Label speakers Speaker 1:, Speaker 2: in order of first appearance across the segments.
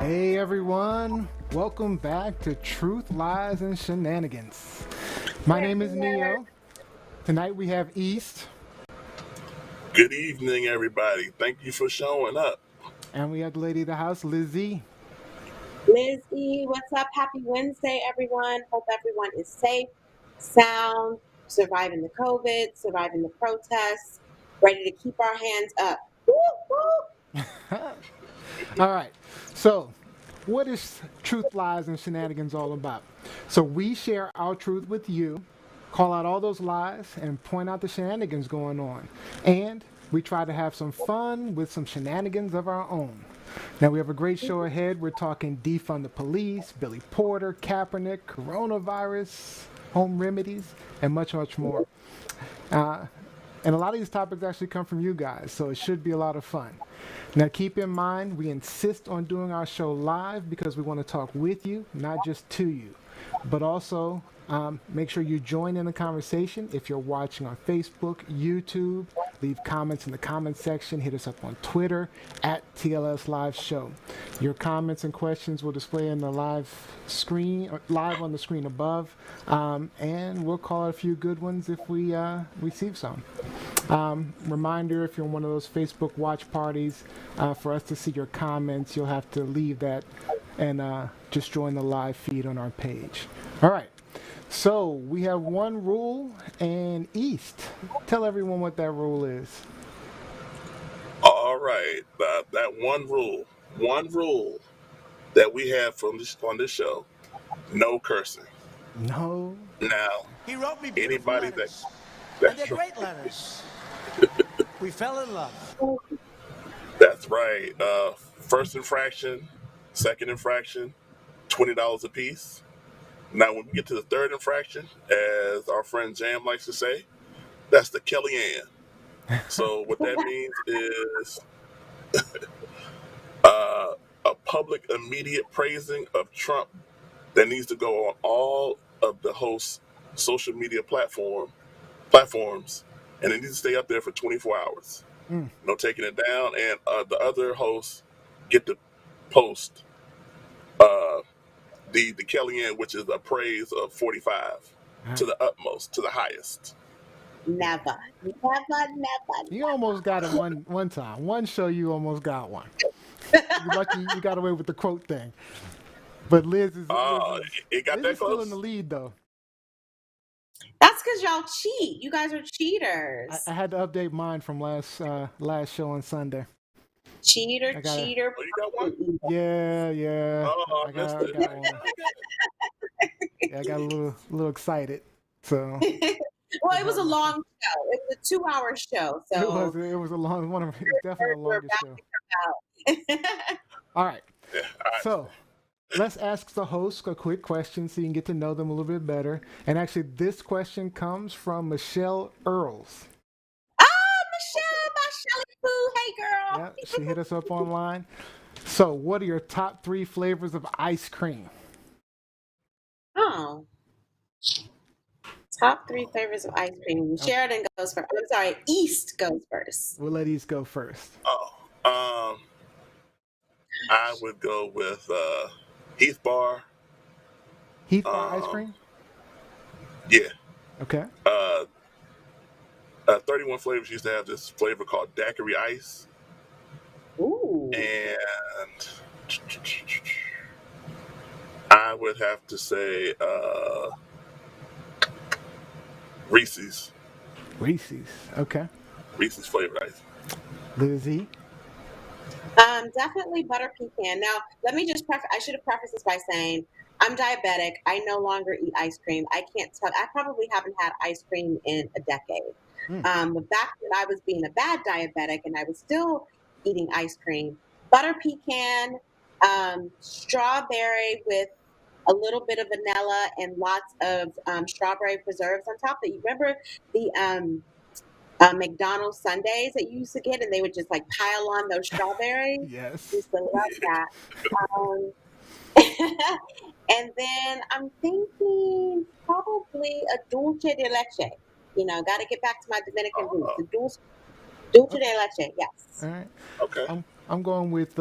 Speaker 1: Hey everyone, welcome back to Truth, Lies, and Shenanigans. My name is Neo. Tonight we have East.
Speaker 2: Good evening, everybody. Thank you for showing up.
Speaker 1: And we have the lady of the house, Lizzie.
Speaker 3: Lizzie, what's up? Happy Wednesday, everyone. Hope everyone is safe, sound, surviving the COVID, surviving the protests, ready to keep our hands up. Woo, woo.
Speaker 1: All right, so what is Truth, Lies, and Shenanigans all about? So we share our truth with you, call out all those lies, and point out the shenanigans going on. And we try to have some fun with some shenanigans of our own. Now, we have a great show ahead. We're talking Defund the Police, Billy Porter, Kaepernick, coronavirus, home remedies, and much, much more. And a lot of these topics actually come from you guys, so it should be a lot of fun. Now, keep in mind, we insist on doing our show live because we want to talk with you, not just to you. But also, make sure you join in the conversation. If you're watching on Facebook, YouTube, leave comments in the comment section. Hit us up on Twitter at TLS Live Show. Your comments and questions will display in the live on the screen above, and we'll call a few good ones if we receive some. Reminder, if you're in one of those Facebook watch parties, for us to see your comments, you'll have to leave that and just join the live feed on our page. All right. So we have one rule, and East, tell everyone what that rule is.
Speaker 2: All right, that one rule that we have on this show: no cursing.
Speaker 1: No.
Speaker 2: Now,
Speaker 4: He wrote me
Speaker 2: anybody
Speaker 4: letters,
Speaker 2: that's
Speaker 4: and they're great letters. We fell in love.
Speaker 2: That's right. First infraction, second infraction, $20 a piece. Now, when we get to the third infraction, as our friend Jam likes to say, that's the Kellyanne. So what that means is a public immediate praising of Trump that needs to go on all of the hosts' social media platforms, and it needs to stay up there for 24 hours. No taking it down, and the other hosts get to post the Kellyanne, which is a praise of 45 to the utmost, to the highest.
Speaker 3: Never.
Speaker 1: You almost got it one time. One show you almost got one. You're lucky you got away with the quote thing. But Liz is
Speaker 2: it got
Speaker 1: Liz
Speaker 2: that
Speaker 1: is still
Speaker 2: close.
Speaker 1: in the lead, though.
Speaker 3: That's because y'all cheat. You guys are cheaters.
Speaker 1: I had to update mine from last show on Sunday.
Speaker 3: Cheater.
Speaker 2: Oh, you got one?
Speaker 1: Yeah.
Speaker 2: Oh,
Speaker 1: I got one. Yeah, I got a little excited. So
Speaker 3: Well, it was a long show. It was a 2-hour show. So
Speaker 1: it was a long one. It was definitely a longer show. All right.
Speaker 2: Yeah,
Speaker 1: So let's ask the host a quick question so you can get to know them a little bit better. And actually, this question comes from Michelle Earls.
Speaker 3: Michelle, my Shelly Boo. Hey, girl.
Speaker 1: Yeah, she hit us up online. So, what are your top 3 flavors of ice cream?
Speaker 3: Oh. Top 3 flavors of ice cream. Sheridan goes first. I'm sorry, East goes first.
Speaker 1: We'll let East go first.
Speaker 2: I would go with Heath Bar.
Speaker 1: Heath Bar ice cream?
Speaker 2: Yeah.
Speaker 1: Okay.
Speaker 2: 31 Flavors used to have this flavor called Daiquiri Ice.
Speaker 3: Ooh.
Speaker 2: And I would have to say Reese's.
Speaker 1: Reese's. Okay.
Speaker 2: Reese's flavored ice.
Speaker 1: Lizzie?
Speaker 3: Definitely butter pecan. Now, let me just I should have prefaced this by saying I'm diabetic. I no longer eat ice cream. I can't tell. I probably haven't had ice cream in a decade. But back when I was being a bad diabetic and I was still eating ice cream, butter pecan, strawberry with a little bit of vanilla and lots of strawberry preserves on top. That you remember the McDonald's sundaes that you used to get, and they would just like pile on those strawberries.
Speaker 1: Yes.
Speaker 3: Used to love that. And then I'm thinking probably actually a dulce de leche. Got to get back to my Dominican roots.
Speaker 2: Oh,
Speaker 3: The dulce de leche. Yes.
Speaker 1: All right.
Speaker 2: okay.
Speaker 1: I'm going with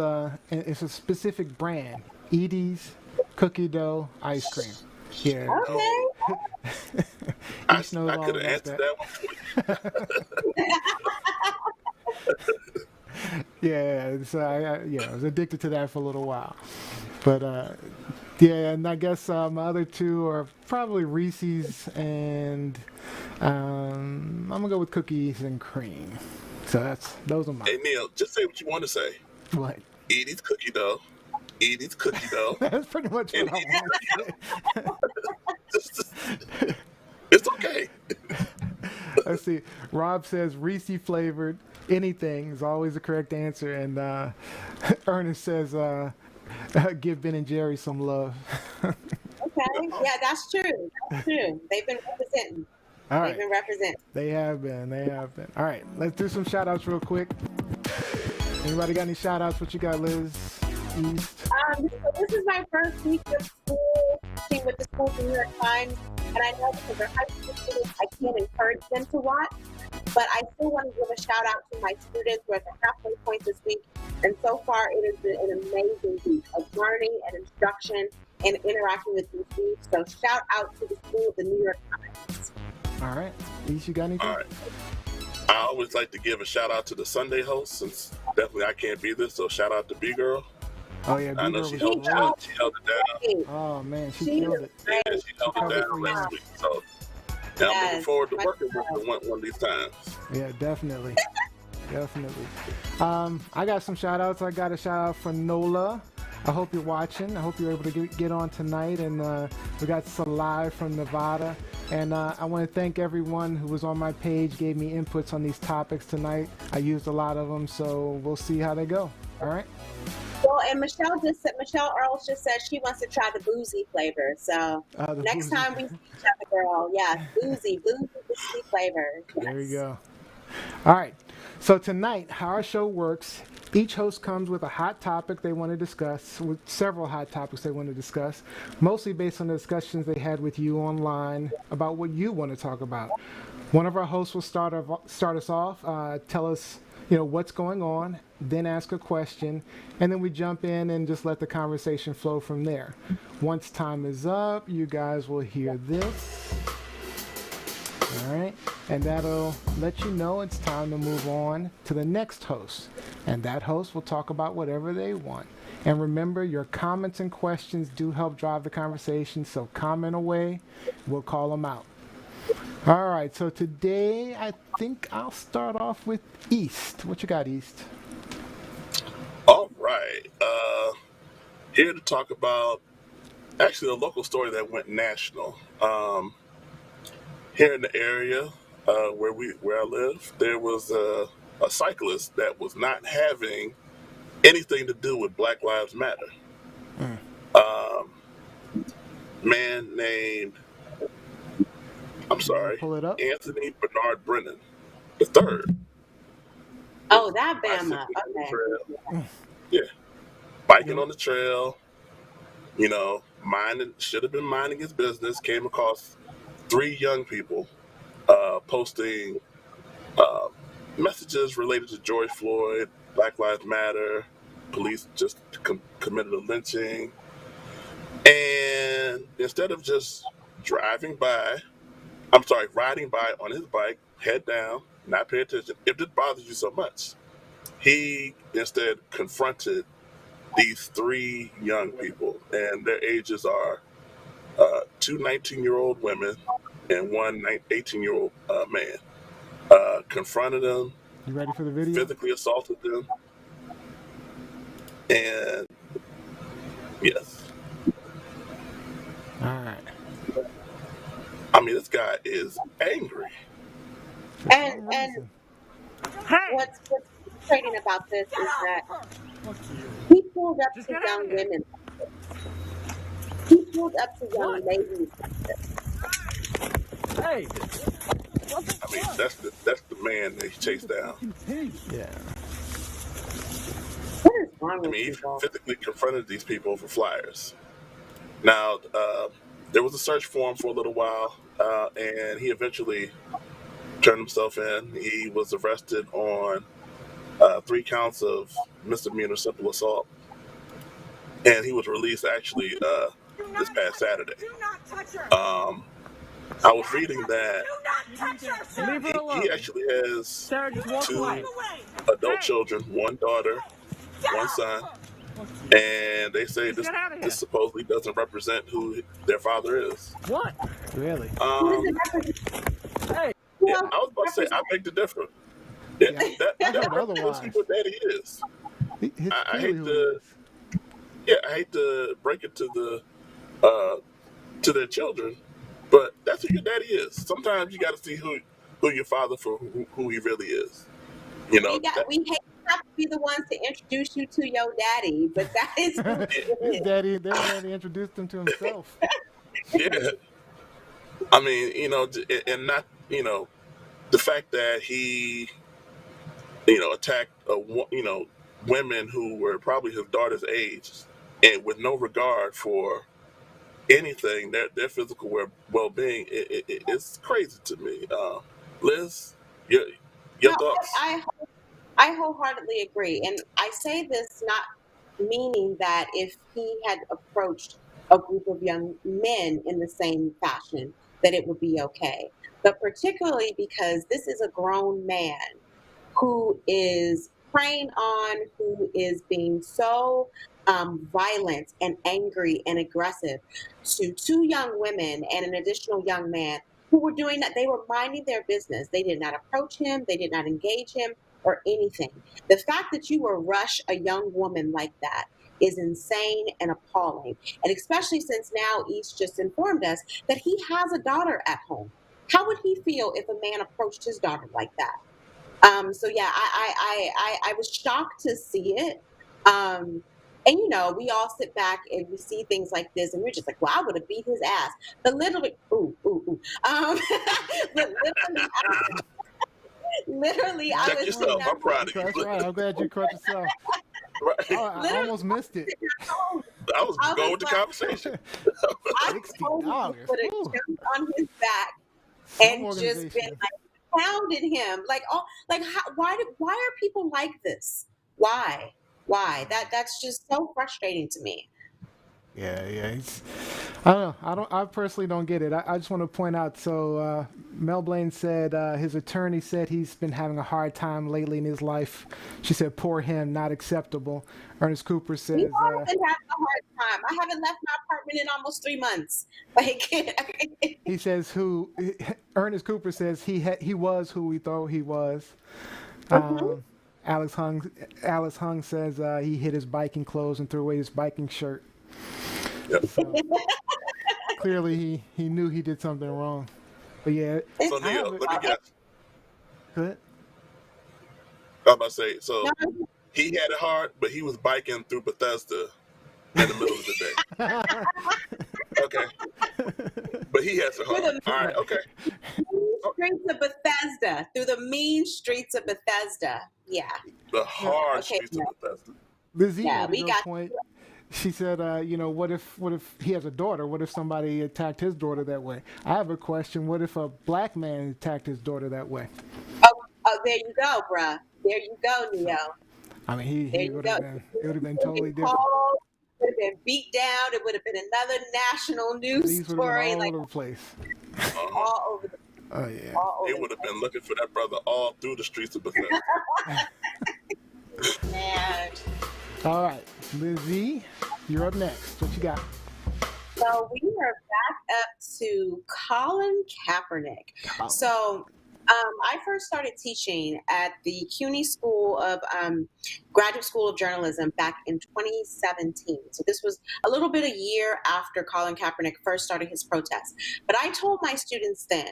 Speaker 1: it's a specific brand. Edie's cookie dough ice cream. Yeah.
Speaker 3: Okay.
Speaker 2: Oh,
Speaker 1: East knows
Speaker 2: I
Speaker 1: all
Speaker 2: could have
Speaker 1: about
Speaker 2: answered
Speaker 1: that.
Speaker 2: that one.
Speaker 1: Yeah, so I was addicted to that for a little while. But yeah, and I guess my other two are probably Reese's and I'm gonna go with cookies and cream. So those are mine.
Speaker 2: Hey, Neil, just say what you want to say.
Speaker 1: What?
Speaker 2: Edie's cookie dough. Edie's cookie dough.
Speaker 1: That's pretty much what
Speaker 2: And
Speaker 1: I want to say.
Speaker 2: it's okay.
Speaker 1: Let's see. Rob says Reese flavored. Anything is always the correct answer. And Ernest says, give Ben and Jerry some love.
Speaker 3: Okay. Yeah, that's true. That's true. They've been representing.
Speaker 1: All
Speaker 3: They've
Speaker 1: right.
Speaker 3: been representing.
Speaker 1: They have been. They have been. All right. Let's do some shout outs real quick. Anybody got any shout outs? What you got, Liz? East?
Speaker 3: So this is my first week of school teaching with the School of the New York Times. And I know because they're high school students, I can't encourage them to watch. But I still want to give a shout out to my students. We're at the halfway point this week. And so far, it has been an amazing week of learning and instruction and interacting with these youth. So shout out to the School of the New York Times.
Speaker 1: All right. East, you got anything?
Speaker 2: All right. I always like to give a shout out to the Sunday host, since definitely I can't be there. So shout out to B Girl.
Speaker 1: Oh, yeah.
Speaker 2: I know
Speaker 1: B-Girl
Speaker 2: she
Speaker 1: was
Speaker 2: held,
Speaker 1: great.
Speaker 2: she held it down.
Speaker 1: Oh, man. She
Speaker 3: She
Speaker 1: killed
Speaker 3: is
Speaker 1: it.
Speaker 2: Yeah,
Speaker 3: great.
Speaker 2: she held it
Speaker 1: covered
Speaker 2: down
Speaker 1: for
Speaker 2: last
Speaker 1: you.
Speaker 2: week. So now I'm looking
Speaker 3: Yes.
Speaker 2: forward to working with her one of these times.
Speaker 1: Yeah, definitely. Definitely. I got some shout outs. I got a shout out for Nola. I hope you're watching. I hope you're able to get on tonight. And we got some live from Nevada. And I want to thank everyone who was on my page, gave me inputs on these topics tonight. I used a lot of them, so we'll see how they go. All right?
Speaker 3: Well, and Michelle Earls just said she wants to try the boozy flavor. So
Speaker 1: The
Speaker 3: next
Speaker 1: boozy.
Speaker 3: time we see each other, girl, yes, boozy flavor. Yes.
Speaker 1: There you go. All right. So tonight, how our show works, each host comes with a hot topic they want to discuss, with several hot topics they want to discuss, mostly based on the discussions they had with you online about what you want to talk about. One of our hosts will start us off, tell us, what's going on, then ask a question, and then we jump in and just let the conversation flow from there. Once time is up, you guys will hear this. All right, and that'll let you know it's time to move on to the next host. And that host will talk about whatever they want. And remember, your comments and questions do help drive the conversation, so comment away. We'll call them out. All right, so today I think I'll start off with East. What you got, East?
Speaker 2: All right. Here to talk about actually a local story that went national. Here in the area where I live, there was a cyclist that was not having anything to do with Black Lives Matter. Man named,
Speaker 1: Pull it up.
Speaker 2: Anthony Bernard Brennan the third.
Speaker 3: Oh, that Bama. Okay.
Speaker 2: Yeah, biking on the trail. Should have been minding his business. Came across 3 young people posting messages related to George Floyd, Black Lives Matter, police just committed a lynching. And instead of just riding by on his bike, head down, not pay attention, if it bothers you so much, he instead confronted these 3 young people, and their ages are 2 19-year-old women and 1 18-year-old man. Confronted them,
Speaker 1: You ready for the video?
Speaker 2: physically assaulted them, and yes.
Speaker 1: All right.
Speaker 2: I mean, this guy is angry.
Speaker 3: And what's frustrating about this is that he pulled up to young women. He pulled up to young ladies.
Speaker 4: Hey,
Speaker 2: I mean, that's the man that he chased down.
Speaker 1: Yeah.
Speaker 3: What is wrong
Speaker 2: I
Speaker 3: with
Speaker 2: mean, he
Speaker 3: people?
Speaker 2: physically confronted these people for flyers. Now, there was a search for him for a little while, and he eventually turned himself in. He was arrested on 3 counts of misdemeanor simple assault, and he was released actually this past Saturday. I was reading that he actually has 2 adult children, 1 daughter, 1 son, and they say this supposedly doesn't represent who their father is.
Speaker 4: What?
Speaker 1: Really?
Speaker 2: Yeah, I was about to say, I beg to differ. Yeah, that
Speaker 1: I heard
Speaker 2: represents
Speaker 1: otherwise.
Speaker 2: who your daddy is.
Speaker 1: It's
Speaker 2: I
Speaker 1: clearly
Speaker 2: hate
Speaker 1: who
Speaker 2: to,
Speaker 1: it is.
Speaker 2: yeah, I hate to break it to their children, but that's who your daddy is. Sometimes you got to see who your father for who he really is. You know,
Speaker 3: We hate to have to be the ones to introduce you to your daddy, but that is who
Speaker 1: His
Speaker 3: it
Speaker 1: daddy, their daddy introduced him to himself.
Speaker 2: yeah. I mean, and not, the fact that he, attacked, women who were probably his daughter's age, and with no regard for anything, their physical well-being, it's crazy to me. Liz, your
Speaker 3: No,
Speaker 2: thoughts?
Speaker 3: I wholeheartedly agree. And I say this not meaning that if he had approached a group of young men in the same fashion, that it would be okay. But particularly because this is a grown man who is preying on, who is being so violent and angry and aggressive to 2 young women and an additional young man who were doing that. They were minding their business. They did not approach him, they did not engage him or anything. The fact that you will rush a young woman like that is insane and appalling. And especially since now East just informed us that he has a daughter at home. How would he feel if a man approached his daughter like that? So yeah, I was shocked to see it. And we all sit back and we see things like this, and we're just like, "Well, I would have beat his ass." But literally, ooh, ooh, ooh. But literally, I
Speaker 2: Check
Speaker 3: was
Speaker 2: yourself. I'm proud of you.
Speaker 1: That's right. I'm glad you caught yourself.
Speaker 2: Right.
Speaker 1: I almost missed it.
Speaker 2: I was
Speaker 3: I
Speaker 2: going
Speaker 3: was
Speaker 2: with the
Speaker 3: like,
Speaker 2: conversation.
Speaker 3: I told him
Speaker 1: $60.
Speaker 3: he would have
Speaker 1: Ooh.
Speaker 3: jumped on his back
Speaker 1: Some
Speaker 3: and just been
Speaker 1: organization.
Speaker 3: like pounded him why are people like this? Why that's just so frustrating to me.
Speaker 1: Yeah. I don't know. I personally don't get it. I just want to point out. So Mel Blaine said his attorney said he's been having a hard time lately in his life. She said, "Poor him, not acceptable." Ernest Cooper says,
Speaker 3: We've all been having a hard time. I haven't left my apartment in almost 3 months. Like
Speaker 1: he says who Ernest Cooper says he was who we thought he was.
Speaker 3: Mhm.
Speaker 1: Alex Hung says he hid his biking clothes and threw away his biking shirt.
Speaker 2: Yep.
Speaker 1: So clearly he knew he did something wrong. But yeah,
Speaker 2: So
Speaker 1: I have
Speaker 2: Neil,
Speaker 1: it.
Speaker 2: let me guess.
Speaker 1: Good.
Speaker 2: I was about to say, so
Speaker 3: No,
Speaker 2: he had it hard, but he was biking through Bethesda in the middle of the day. Okay. But he has it
Speaker 3: through
Speaker 2: hard.
Speaker 3: the
Speaker 2: All right, okay.
Speaker 3: mean streets of Bethesda. Through the mean streets of Bethesda. Yeah.
Speaker 2: The hard
Speaker 3: Okay.
Speaker 2: streets of Bethesda.
Speaker 1: Lizzie
Speaker 3: Yeah,
Speaker 1: made a
Speaker 3: we
Speaker 1: good
Speaker 3: got
Speaker 1: point. She said, what if he has a daughter? What if somebody attacked his daughter that way? I have a question. What if a black man attacked his daughter that way?
Speaker 3: Oh, there you go, bruh. There you go, Neo.
Speaker 1: I mean,
Speaker 3: There
Speaker 1: he
Speaker 3: you
Speaker 1: would
Speaker 3: go.
Speaker 1: have been. It would have been
Speaker 3: It would
Speaker 1: totally
Speaker 3: have been
Speaker 1: different.
Speaker 3: called, it would have been beat down. It would have been another national news
Speaker 1: These would have been
Speaker 3: story,
Speaker 1: all
Speaker 3: like
Speaker 1: over the place.
Speaker 2: Uh-huh.
Speaker 3: all over the
Speaker 1: Oh yeah.
Speaker 3: all
Speaker 2: They
Speaker 3: over
Speaker 2: would have been looking for that brother all through the streets of Bethesda.
Speaker 3: the man.
Speaker 1: All right, Lizzie, you're up next. What you got?
Speaker 3: So we are back up to Colin Kaepernick.
Speaker 1: Oh,
Speaker 3: So I first started teaching at the CUNY School of Graduate School of Journalism back in 2017. So this was a little bit a year after Colin Kaepernick first started his protest. But I told my students then,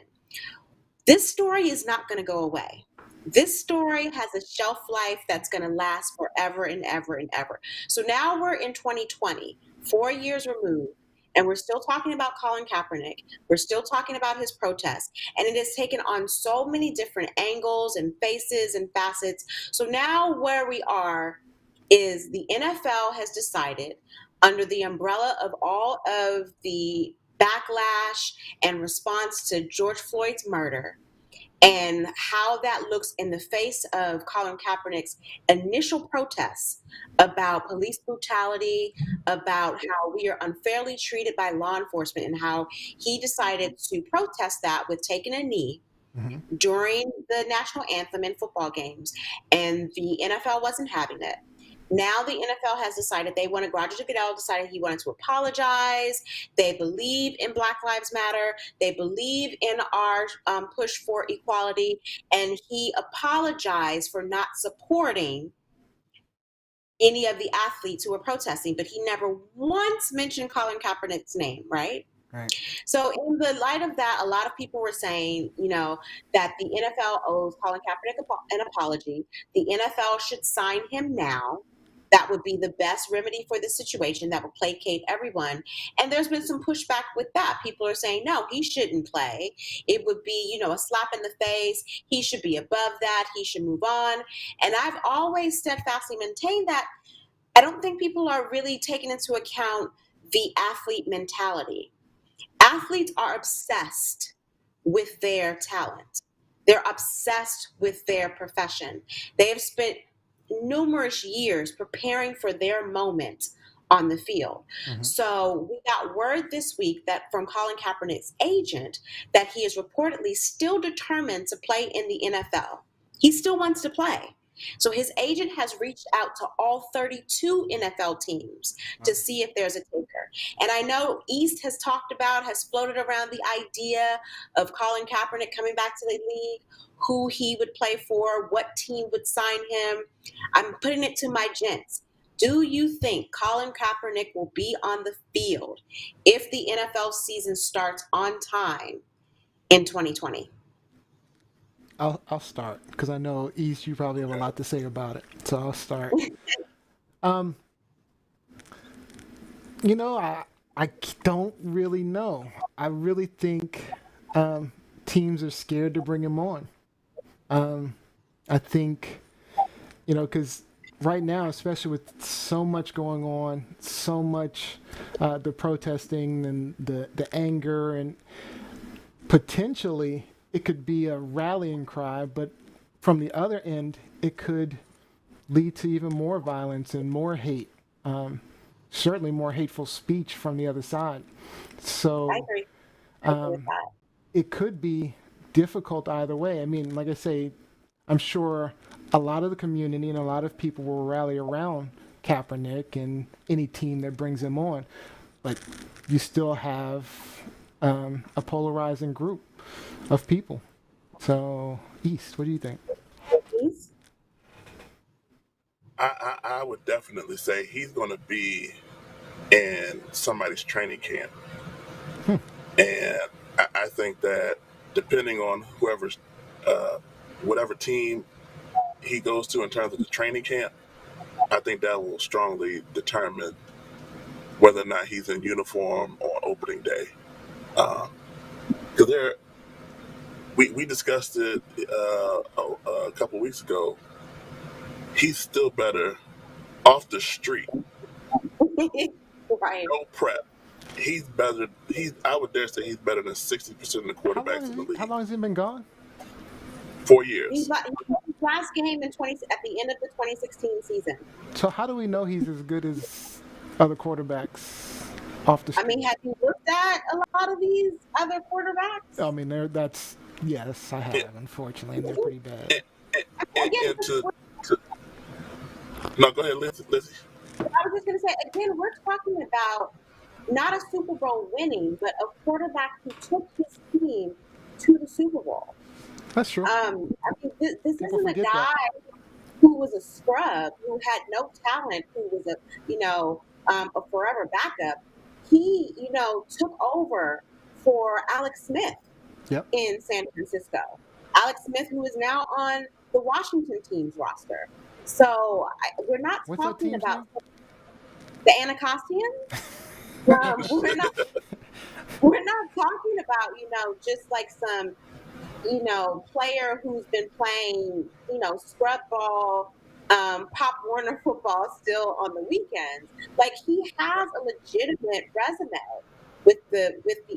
Speaker 3: this story is not going to go away. This story has a shelf life that's going to last forever and ever and ever. So now we're in 2020, 4 years removed, and we're still talking about Colin Kaepernick. We're still talking about his protest, and it has taken on so many different angles and faces and facets. So now where we are is the NFL has decided, under the umbrella of all of the backlash and response to George Floyd's murder, and how that looks in the face of Colin Kaepernick's initial protests about police brutality, about how we are unfairly treated by law enforcement, and how he decided to protest that with taking a knee during the national anthem in football games, and the NFL wasn't having it. Now the NFL has decided they want to. Roger Goodell decided he wanted to apologize. They believe in Black Lives Matter. They believe in our push for equality, and he apologized for not supporting any of the athletes who were protesting. But he never once mentioned Colin Kaepernick's name, right?
Speaker 1: Right.
Speaker 3: So in the light of that, a lot of people were saying, that the NFL owes Colin Kaepernick an apology. The NFL should sign him now. That would be the best remedy for this situation. That would placate everyone. And there's been some pushback with that. People are saying, no, he shouldn't play. It would be, a slap in the face. He should be above that. He should move on. And I've always steadfastly maintained that I don't think people are really taking into account the athlete mentality. Athletes are obsessed with their talent. They're obsessed with their profession. They have spent numerous years preparing for their moment on the field. So we got word this week that from Colin Kaepernick's agent that he is reportedly still determined to play in the NFL. He still wants to play. So his agent has reached out to all 32 NFL teams to see if there's a taker. And I know East has floated around the idea of Colin Kaepernick coming back to the league, who he would play for, what team would sign him. I'm putting it to my gents. Do you think Colin Kaepernick will be on the field if the NFL season starts on time in 2020?
Speaker 1: I'll start because I know East, you probably have a lot to say about it. So I'll start. I don't really know. I really think teams are scared to bring him on. I think, because right now, especially with so much going on, so much the protesting and the anger, and potentially it could be a rallying cry, but from the other end, it could lead to even more violence and more hate. Certainly more hateful speech from the other side. So
Speaker 3: I agree with that.
Speaker 1: It could be difficult either way. I mean, like I say, I'm sure a lot of the community and a lot of people will rally around Kaepernick and any team that brings him on. But you still have a polarizing group of people. So, East, what do you think?
Speaker 3: East?
Speaker 2: I would definitely say he's going to be in somebody's training camp. And I think that depending on whatever team he goes to in terms of the training camp, I think that will strongly determine whether or not he's in uniform on opening day. Because we discussed it a couple weeks ago. He's still better off the street.
Speaker 3: Right.
Speaker 2: No prep. He's better. I would dare say he's better than 60% of the quarterbacks in the league.
Speaker 1: How long has he been gone?
Speaker 2: 4 years.
Speaker 3: His last game at the end of the 2016 season.
Speaker 1: So how do we know he's as good as other quarterbacks off the street?
Speaker 3: I mean, have you looked at a lot of these other quarterbacks?
Speaker 1: I mean, yes, I have, unfortunately, and they're pretty bad.
Speaker 2: No, go ahead, Lizzie.
Speaker 3: I was just going to say, again, we're talking about not a Super Bowl winning, but a quarterback who took his team to the Super Bowl.
Speaker 1: That's true.
Speaker 3: I mean, this
Speaker 1: People
Speaker 3: isn't a
Speaker 1: forget
Speaker 3: guy
Speaker 1: that.
Speaker 3: who was a scrub, who had no talent, who was a forever backup. He, took over for Alex Smith in San Francisco. Alex Smith, who is now on the Washington team's roster. So we're not talking about the Anacostia. We're not talking about, just like some, player who's been playing, scrub ball, Pop Warner football still on the weekends. Like, he has a legitimate resume. with the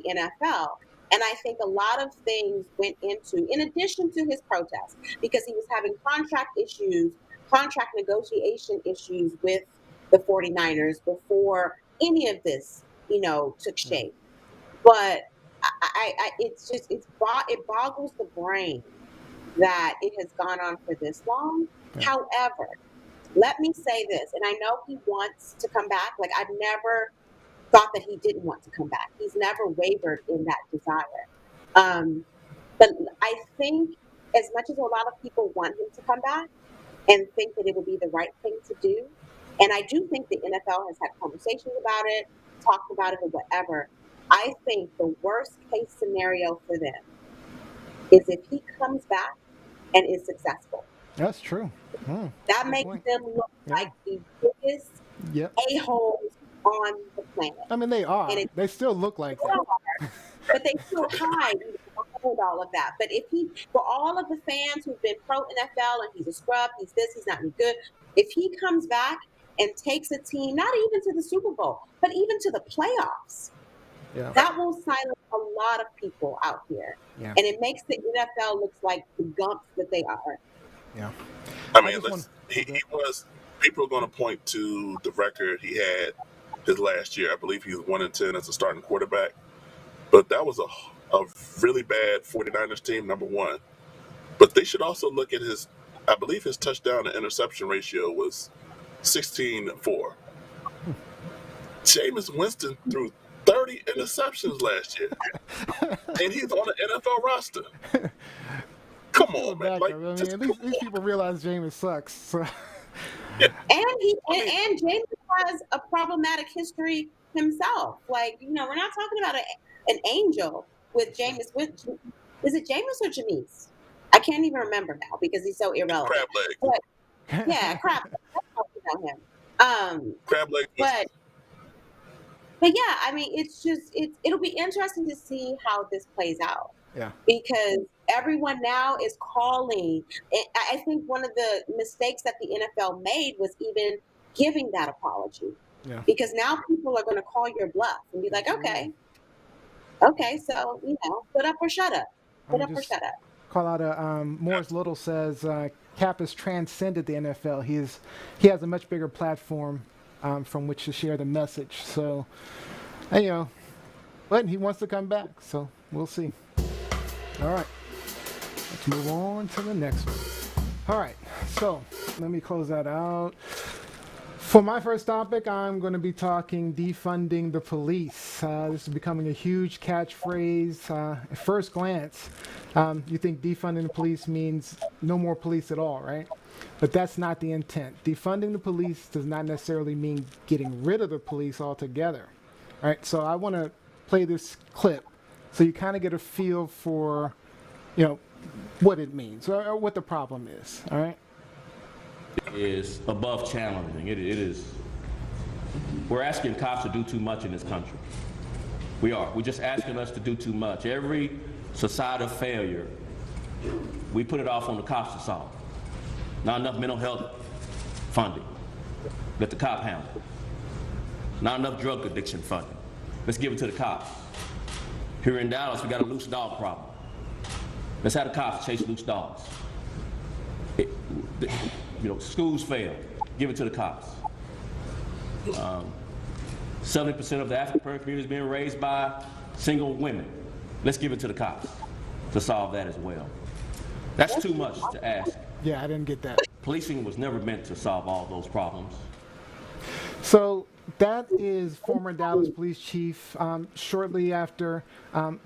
Speaker 3: NFL. And I think a lot of things went into, in addition to his protest, because he was having contract negotiation issues with the 49ers before any of this, took shape. But it's just, it boggles the brain that it has gone on for this long.
Speaker 1: Yeah.
Speaker 3: However, let me say this, and I know he wants to come back. Like, I've never thought that he didn't want to come back. He's never wavered in that desire. But I think, as much as a lot of people want him to come back and think that it would be the right thing to do, and I do think the NFL has had conversations about it, talked about it, or whatever, I think the worst case scenario for them is if he comes back and is successful.
Speaker 1: That's true.
Speaker 3: That makes them look like the biggest a-holes on the planet.
Speaker 1: I mean, they are. They still look like that.
Speaker 3: But they still hide all of that. But for all of the fans who've been pro NFL and he's a scrub, he's this, he's not any good, if he comes back and takes a team, not even to the Super Bowl, but even to the playoffs, that will silence a lot of people out here. Yeah. And it makes the NFL look like the gumps that they are.
Speaker 1: Yeah.
Speaker 2: I mean, he was, people are going to point to the record he had his last year. I believe he was 1-10 as a starting quarterback. But that was a really bad 49ers team, number one. But they should also look at I believe his touchdown to interception ratio was 16-4. Jameis Winston threw 30 interceptions last year. And he's on the NFL roster. Come on, man.
Speaker 1: Like, at least people realize Jameis sucks. So.
Speaker 3: Yeah. And Jameis has a problematic history himself. Like, we're not talking about an angel with Jameis. Is it Jameis or Jameis? I can't even remember now because he's so irrelevant.
Speaker 2: Crab leg.
Speaker 3: But, yeah, crab leg. That's how we know him.
Speaker 2: Crab leg.
Speaker 3: But yeah, I mean, it'll be interesting to see how this plays out.
Speaker 1: Yeah.
Speaker 3: Because everyone now is calling. I think one of the mistakes that the NFL made was even giving that apology.
Speaker 1: Yeah.
Speaker 3: Because now people are going to call your bluff and be like, okay, so, put up or shut up. Put up or shut up.
Speaker 1: Call out Morris Little says Cap has transcended the NFL. He has a much bigger platform from which to share the message. So, but he wants to come back. So we'll see. All right. Let's move on to the next one. All right. So let me close that out. For my first topic, I'm going to be talking defunding the police. This is becoming a huge catchphrase. At first glance, you think defunding the police means no more police at all, right? But that's not the intent. Defunding the police does not necessarily mean getting rid of the police altogether. All right, so I want to play this clip so you kind of get a feel for, what it means or what the problem is, all right?
Speaker 5: Is above challenging. It is. We're asking cops to do too much in this country. We are. We're just asking us to do too much. Every societal failure, we put it off on the cops to solve. Not enough mental health funding. Let the cop handle it. Not enough drug addiction funding. Let's give it to the cops. Here in Dallas, we got a loose dog problem. Let's have the cops chase loose dogs. Schools fail. Give it to the cops. 70% of the African community is being raised by single women. Let's give it to the cops to solve that as well. That's too much to ask.
Speaker 1: Yeah, I didn't get that.
Speaker 5: Policing was never meant to solve all those problems.
Speaker 1: So that is former Dallas police chief shortly after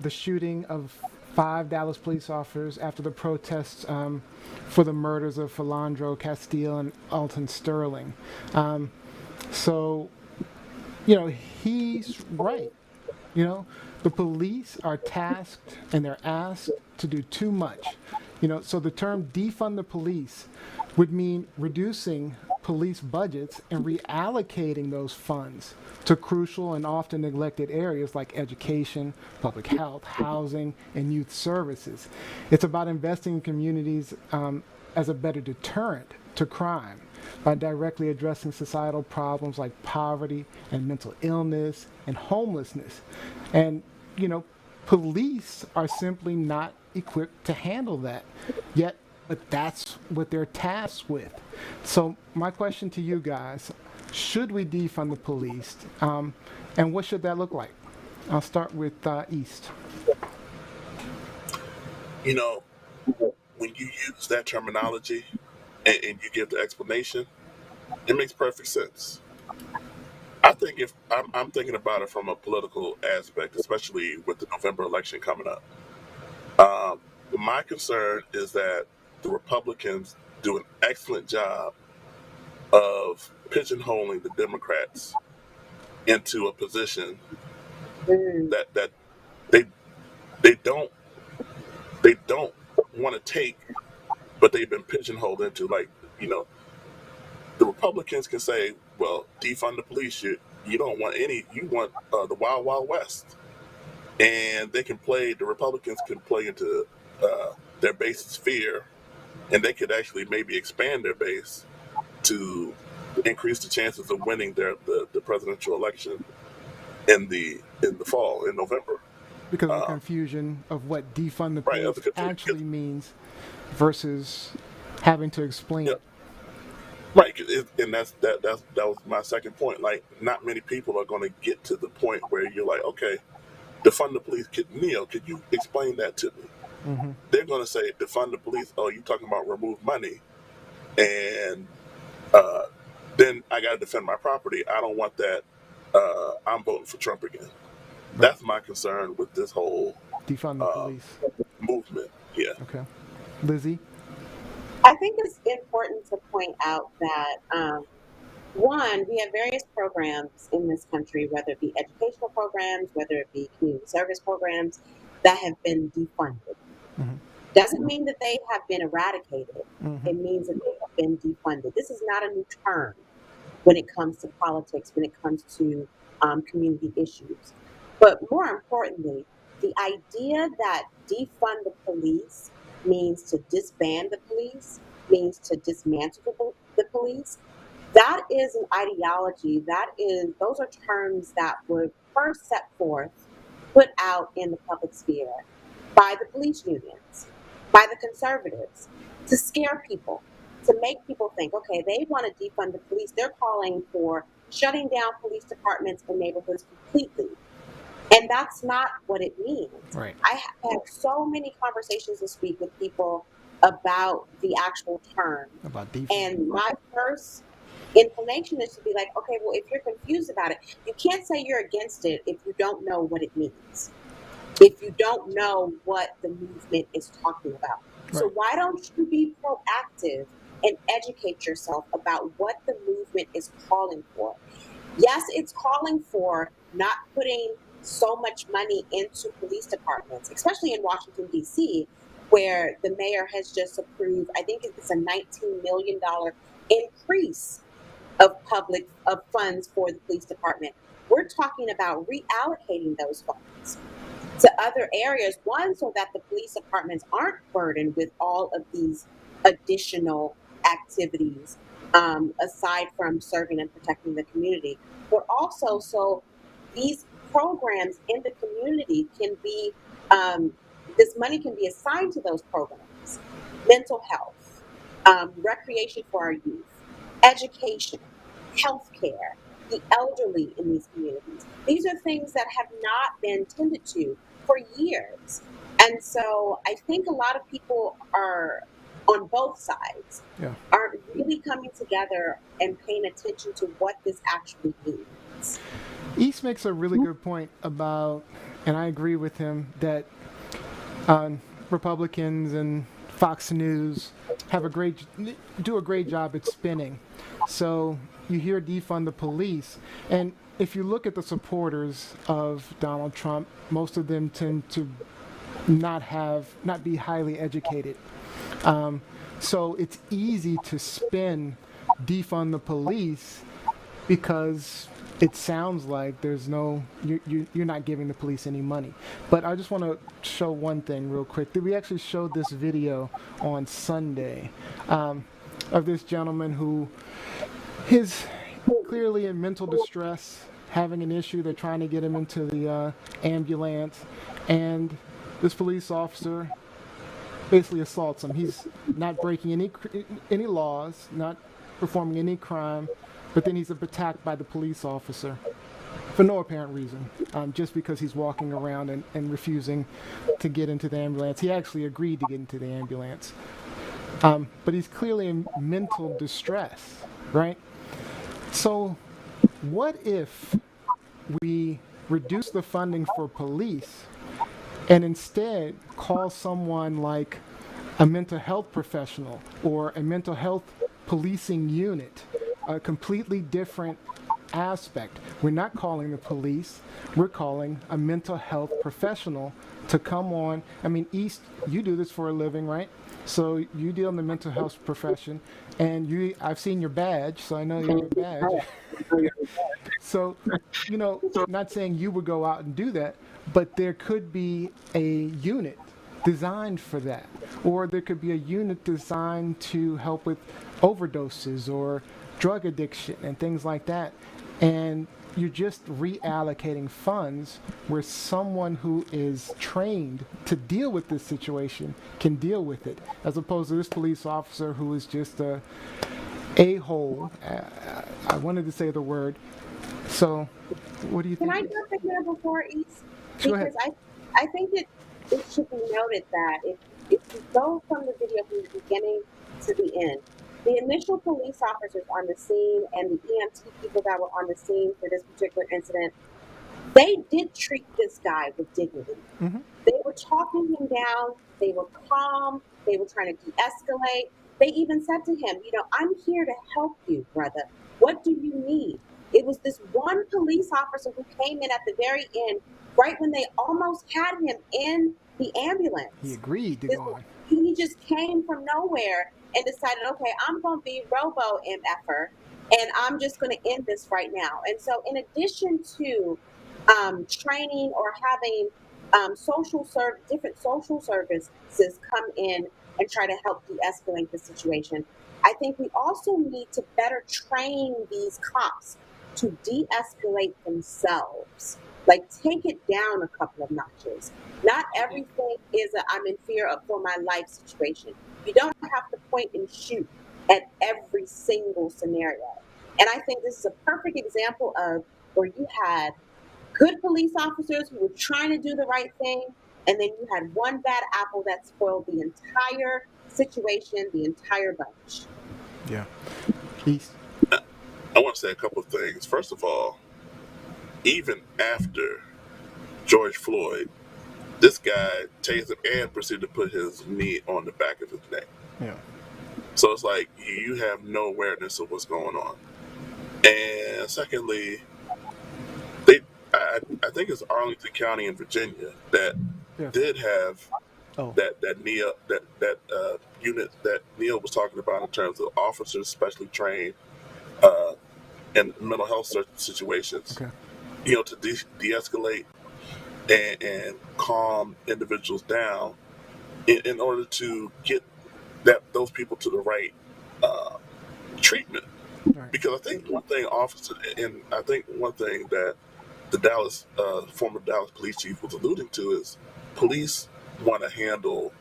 Speaker 1: the shooting of 5 Dallas police officers after the protests for the murders of Philandro Castile and Alton Sterling. So, he's right. The police are tasked and they're asked to do too much. So the term defund the police would mean reducing police budgets and reallocating those funds to crucial and often neglected areas like education, public health, housing, and youth services. It's about investing in communities as a better deterrent to crime. by directly addressing societal problems like poverty and mental illness and homelessness. And, police are simply not equipped to handle that. Yet, but that's what they're tasked with. So my question to you guys, should we defund the police? And what should that look like? I'll start with East.
Speaker 2: When you use that terminology and you give the explanation, it makes perfect sense. I think if I'm thinking about it from a political aspect, especially with the November election coming up, my concern is that the Republicans do an excellent job of pigeonholing the Democrats into a position that they don't want to take, but they've been pigeonholed into. Like, the Republicans can say, well, defund the police. You don't want any. You want the Wild Wild West, and the Republicans can play into their base's fear, and they could actually maybe expand their base to increase the chances of winning the presidential election in the fall, in November.
Speaker 1: Because of the confusion of what defund the police actually means versus having to explain it.
Speaker 2: Right, and that was my second point. Like, not many people are going to get to the point where you're like, okay, defund the police. Neil, could you explain that to me? Mm-hmm. They're going to say, defund the police. Oh, you talking about remove money, and then I got to defend my property. I don't want that. I'm voting for Trump again. Right. That's my concern with this whole
Speaker 1: defund the police
Speaker 2: movement. Yeah.
Speaker 1: Okay, Lizzie.
Speaker 3: I think it's important to point out that, one, we have various programs in this country, whether it be educational programs, whether it be community service programs, that have been defunded. Mm-hmm. Doesn't mean that they have been eradicated. Mm-hmm. It means that they have been defunded. This is not a new term when it comes to politics, when it comes to community issues. But more importantly, the idea that defund the police means to disband the police, means to dismantle the police. That is an ideology. Those are terms that were first set forth, put out in the public sphere by the police unions, by the conservatives, to scare people, to make people think, okay, they want to defund the police. They're calling for shutting down police departments in neighborhoods completely. And that's not what it means.
Speaker 1: Right.
Speaker 3: I had so many conversations this week with people about the actual term.
Speaker 1: About defund.
Speaker 3: And my first inclination is to be like, okay, well, if you're confused about it, you can't say you're against it if you don't know what it means, if you don't know what the movement is talking about. Right. So why don't you be proactive and educate yourself about what the movement is calling for? Yes, it's calling for not putting so much money into police departments, especially in Washington, D.C., where the mayor has just approved, I think it's a $19 million increase of funds for the police department. We're talking about reallocating those funds to other areas, one, so that the police departments aren't burdened with all of these additional activities, aside from serving and protecting the community, but also so these programs in the community can be, this money can be assigned to those programs. Mental health, recreation for our youth, education, healthcare, the elderly in these communities. These are things that have not been tended to for years. And so I think a lot of people are on both sides, aren't really coming together and paying attention to what this actually means.
Speaker 1: East makes a really good point about, and I agree with him, that Republicans and Fox News do a great job at spinning. So you hear defund the police, and if you look at the supporters of Donald Trump, most of them tend to not be highly educated. So it's easy to spin defund the police because it sounds like you're not giving the police any money. But I just want to show one thing real quick. We actually showed this video on Sunday. of this gentleman who is clearly in mental distress, having an issue. They're trying to get him into the ambulance, and this police officer basically assaults him. He's not breaking any laws, not performing any crime, but then he's attacked by the police officer for no apparent reason, just because he's walking around and refusing to get into the ambulance. He actually agreed to get into the ambulance. But he's clearly in mental distress, right? So what if we reduce the funding for police and instead call someone like a mental health professional or a mental health policing unit, a completely different aspect? We're not calling the police, we're calling a mental health professional to come on. I mean, East, you do this for a living, right? So you deal in the mental health profession, and I've seen your badge, so I know you have a badge. So, not saying you would go out and do that, but there could be a unit designed for that. Or there could be a unit designed to help with overdoses or drug addiction and things like that. And you're just reallocating funds where someone who is trained to deal with this situation can deal with it, as opposed to this police officer who is just a-hole. I wanted to say the word. So, what do you think?
Speaker 3: Can I jump in there before East?
Speaker 1: Go ahead.
Speaker 3: Because I think it should be noted that if you go from the video from the beginning to the end, the initial police officers on the scene and the EMT people that were on the scene for this particular incident, they did treat this guy with dignity.
Speaker 1: Mm-hmm.
Speaker 3: They were talking him down. They were calm. They were trying to de-escalate. They even said to him, I'm here to help you, brother. What do you need? It was this one police officer who came in at the very end, right when they almost had him in the ambulance.
Speaker 1: He agreed to go on.
Speaker 3: He just came from nowhere and decided, okay, I'm going to be robo-MFer, and I'm just going to end this right now. And so in addition to training or having different social services come in and try to help de-escalate the situation, I think we also need to better train these cops to de-escalate themselves. Like, take it down a couple of notches. Not everything is a I'm in fear of for my life situation. You don't have to point and shoot at every single scenario. And I think this is a perfect example of where you had good police officers who were trying to do the right thing, and then you had one bad apple that spoiled the entire situation, the entire bunch.
Speaker 1: Yeah. Peace.
Speaker 2: I want to say a couple of things. First of all, even after George Floyd, this guy tased him and proceeded to put his knee on the back of his neck.
Speaker 1: Yeah.
Speaker 2: So it's like you have no awareness of what's going on. And secondly, I think it's Arlington County in Virginia that did have that unit that Neil was talking about in terms of officers specially trained in mental health situations.
Speaker 1: Okay.
Speaker 2: To de-escalate and calm individuals down in order to get those people to the right treatment.
Speaker 1: Right.
Speaker 2: Because I think one thing that the former Dallas police chief was alluding to is police want to handle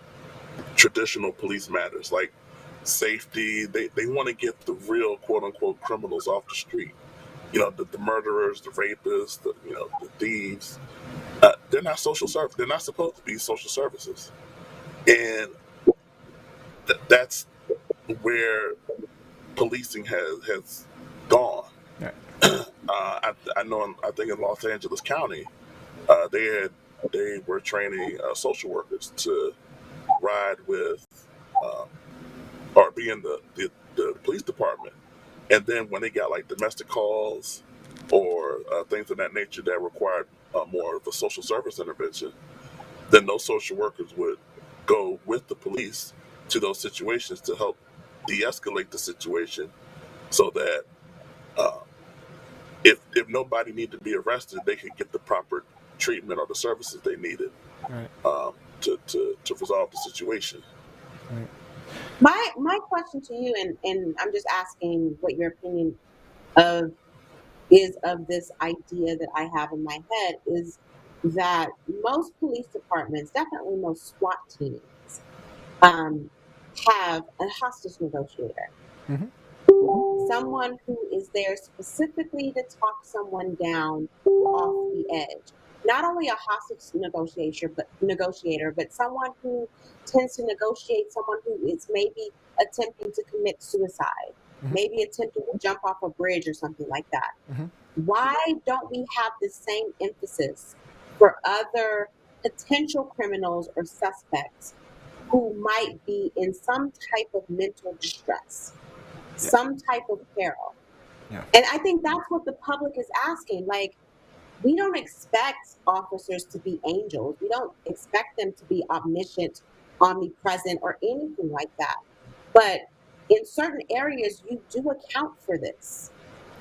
Speaker 2: traditional police matters like safety. They want to get the real quote unquote criminals off the street. The murderers, the rapists, the thieves. They're not social service. They're not supposed to be social services, and that's where policing has gone.
Speaker 1: Right.
Speaker 2: I know. I think in Los Angeles County, they were training social workers to ride with or be in the police department. And then when they got like domestic calls or things of that nature that required more of a social service intervention, then those social workers would go with the police to those situations to help de-escalate the situation so that if nobody needed to be arrested, they could get the proper treatment or the services they needed
Speaker 1: Right.
Speaker 2: to resolve the situation.
Speaker 1: Right.
Speaker 3: My question to you, and I'm just asking what your opinion of is of this idea that I have in my head, is that most police departments, definitely most SWAT teams, um, have a hostage negotiator,
Speaker 1: Hmm.
Speaker 3: someone who is there specifically to talk someone down off the edge. Not only a hostage negotiator, but someone who tends to negotiate someone who is maybe attempting to commit suicide,
Speaker 1: Hmm.
Speaker 3: maybe attempting to jump off a bridge or something like that.
Speaker 1: Hmm.
Speaker 3: Why don't we have the same emphasis for other potential criminals or suspects who might be in some type of mental distress,
Speaker 1: Yeah.
Speaker 3: some type of peril?
Speaker 1: Yeah.
Speaker 3: And I think that's what the public is asking. Like, we don't expect officers to be angels. We don't expect them to be omniscient, omnipresent, or anything like that. But in certain areas, you do account for this.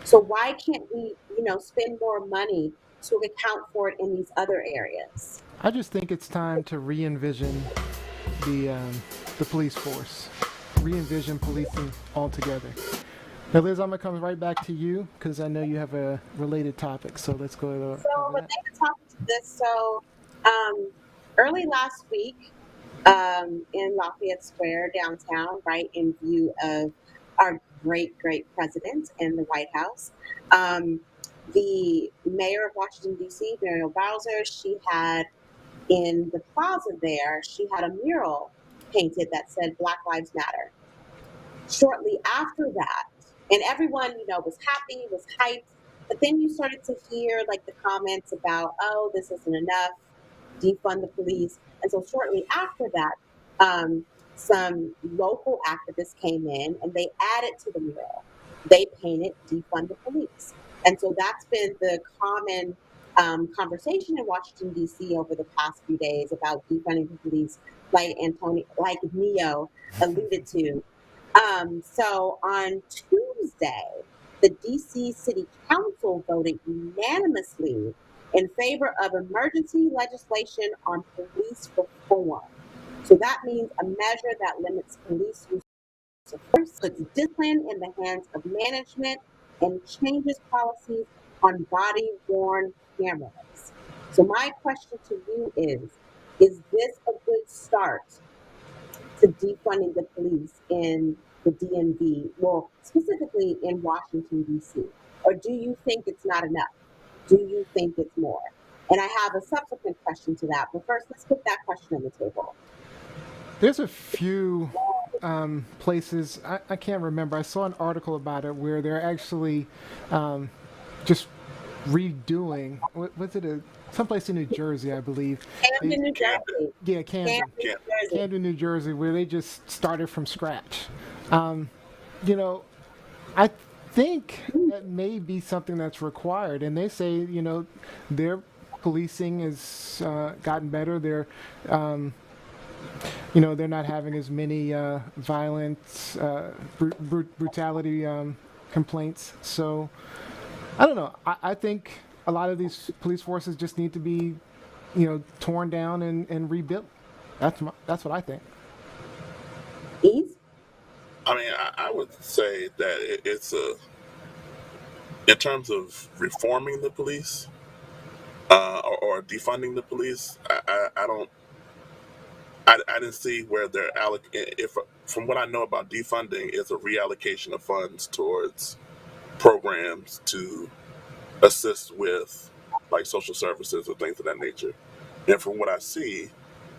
Speaker 3: So why can't we, spend more money to account for it in these other areas?
Speaker 1: I just think it's time to re-envision the um, the police force, re-envision policing altogether. Now, Liz, I'm gonna come right back to you because I know you have a related topic. So let's go
Speaker 3: So
Speaker 1: over that.
Speaker 3: related topic to this, early last week, in Lafayette Square downtown, right in view of our great president and the White House, um, the mayor of Washington D.C., Muriel Bowser, she had in the plaza there, she had a mural painted that said Black Lives Matter. Shortly after that, and everyone, was happy, was hyped, but then you started to hear like the comments about, oh, this isn't enough, defund the police. And so shortly after that, some local activists came in and they added to the mural. They painted defund the police. And so that's been the common conversation in Washington, D.C. over the past few days about defunding the police, like Neo alluded to. So on Tuesday, the DC City Council voted unanimously in favor of emergency legislation on police reform. So that means a measure that limits police use of force, puts discipline in the hands of management, and changes policies on body worn cameras. So my question to you is this a good start to defunding the police in the DMV, well, specifically in Washington, D.C.? Or do you think it's not enough? Do you think it's more? And I have a subsequent question to that. But first, let's put that question on the table.
Speaker 1: There's a few places I can't remember. I saw an article about it where they're actually um, just redoing. Was it someplace in New Jersey, I believe? They,
Speaker 3: Camden, New
Speaker 2: Camden,
Speaker 3: Jersey.
Speaker 1: yeah, Camden,
Speaker 3: Camden, New
Speaker 2: Camden.
Speaker 3: Jersey.
Speaker 1: New Jersey, where they just started from scratch. Um, you know, I think that may be something that's required, and they say their policing has gotten better. Um, they're not having as many violence, brutality complaints. So I don't know. I think a lot of these police forces just need to be, torn down and rebuilt. That's what I think.
Speaker 3: East?
Speaker 2: I mean, I would say that it's in terms of reforming the police or defunding the police. I don't. I didn't see where they're if from what I know about defunding is a reallocation of funds towards programs to assist with like social services or things of that nature. And from what I see,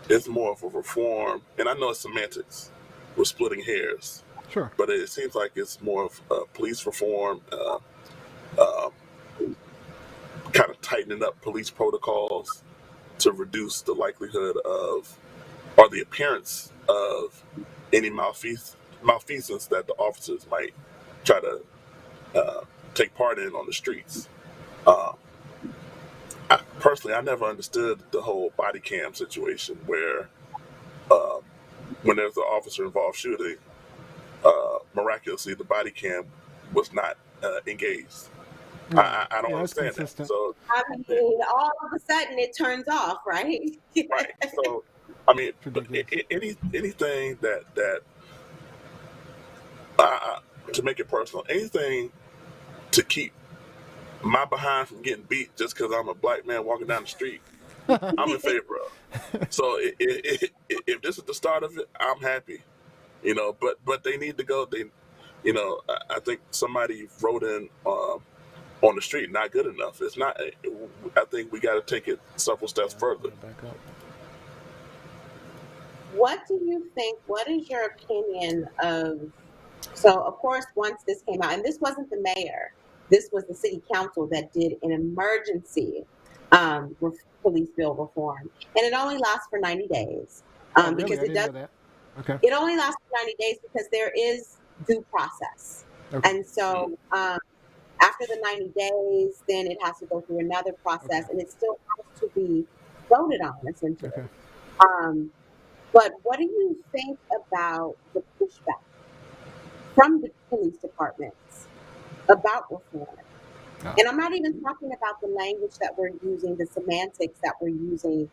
Speaker 2: it's more of a reform. And I know it's semantics. We're splitting hairs,
Speaker 1: Sure.
Speaker 2: but it seems like it's more of police reform, uh, kind of tightening up police protocols to reduce the likelihood of or the appearance of any malfeasance that the officers might try to take part in on the streets. Um, I never understood the whole body cam situation where um, when there's an officer involved shooting, miraculously the body cam was not engaged.
Speaker 1: Yeah.
Speaker 2: I don't
Speaker 1: Yeah, that's
Speaker 2: understand that.
Speaker 1: consistent.
Speaker 2: So,
Speaker 3: I mean, all of a sudden it turns off, right?
Speaker 2: right. So, I mean,
Speaker 1: It's ridiculous.
Speaker 2: anything that To make it personal, anything to keep my behind from getting beat just because I'm a black man walking down the street, I'm in favor of. So if this is the start of it, I'm happy. But they need to go. I think somebody wrote in on the street, not good enough. It's not. I think we got to take it several steps further.
Speaker 1: Back up.
Speaker 3: What do you think? What is your opinion of? So, of course, once this came out, and this wasn't the mayor, this was the city council that did an emergency police bill reform, and it only lasts for 90 days
Speaker 1: Oh, really?
Speaker 3: because
Speaker 1: I
Speaker 3: it
Speaker 1: didn't
Speaker 3: does.
Speaker 1: know that. Okay.
Speaker 3: It only lasts for 90 days because there is due process,
Speaker 1: Okay.
Speaker 3: and so after the 90 days, then it has to go through another process, and it still has to be voted on, essentially.
Speaker 1: Okay.
Speaker 3: Um, but what do you think about the pushback from the police departments about reform?
Speaker 1: Oh.
Speaker 3: And I'm not even talking about the language that we're using, the semantics that we're using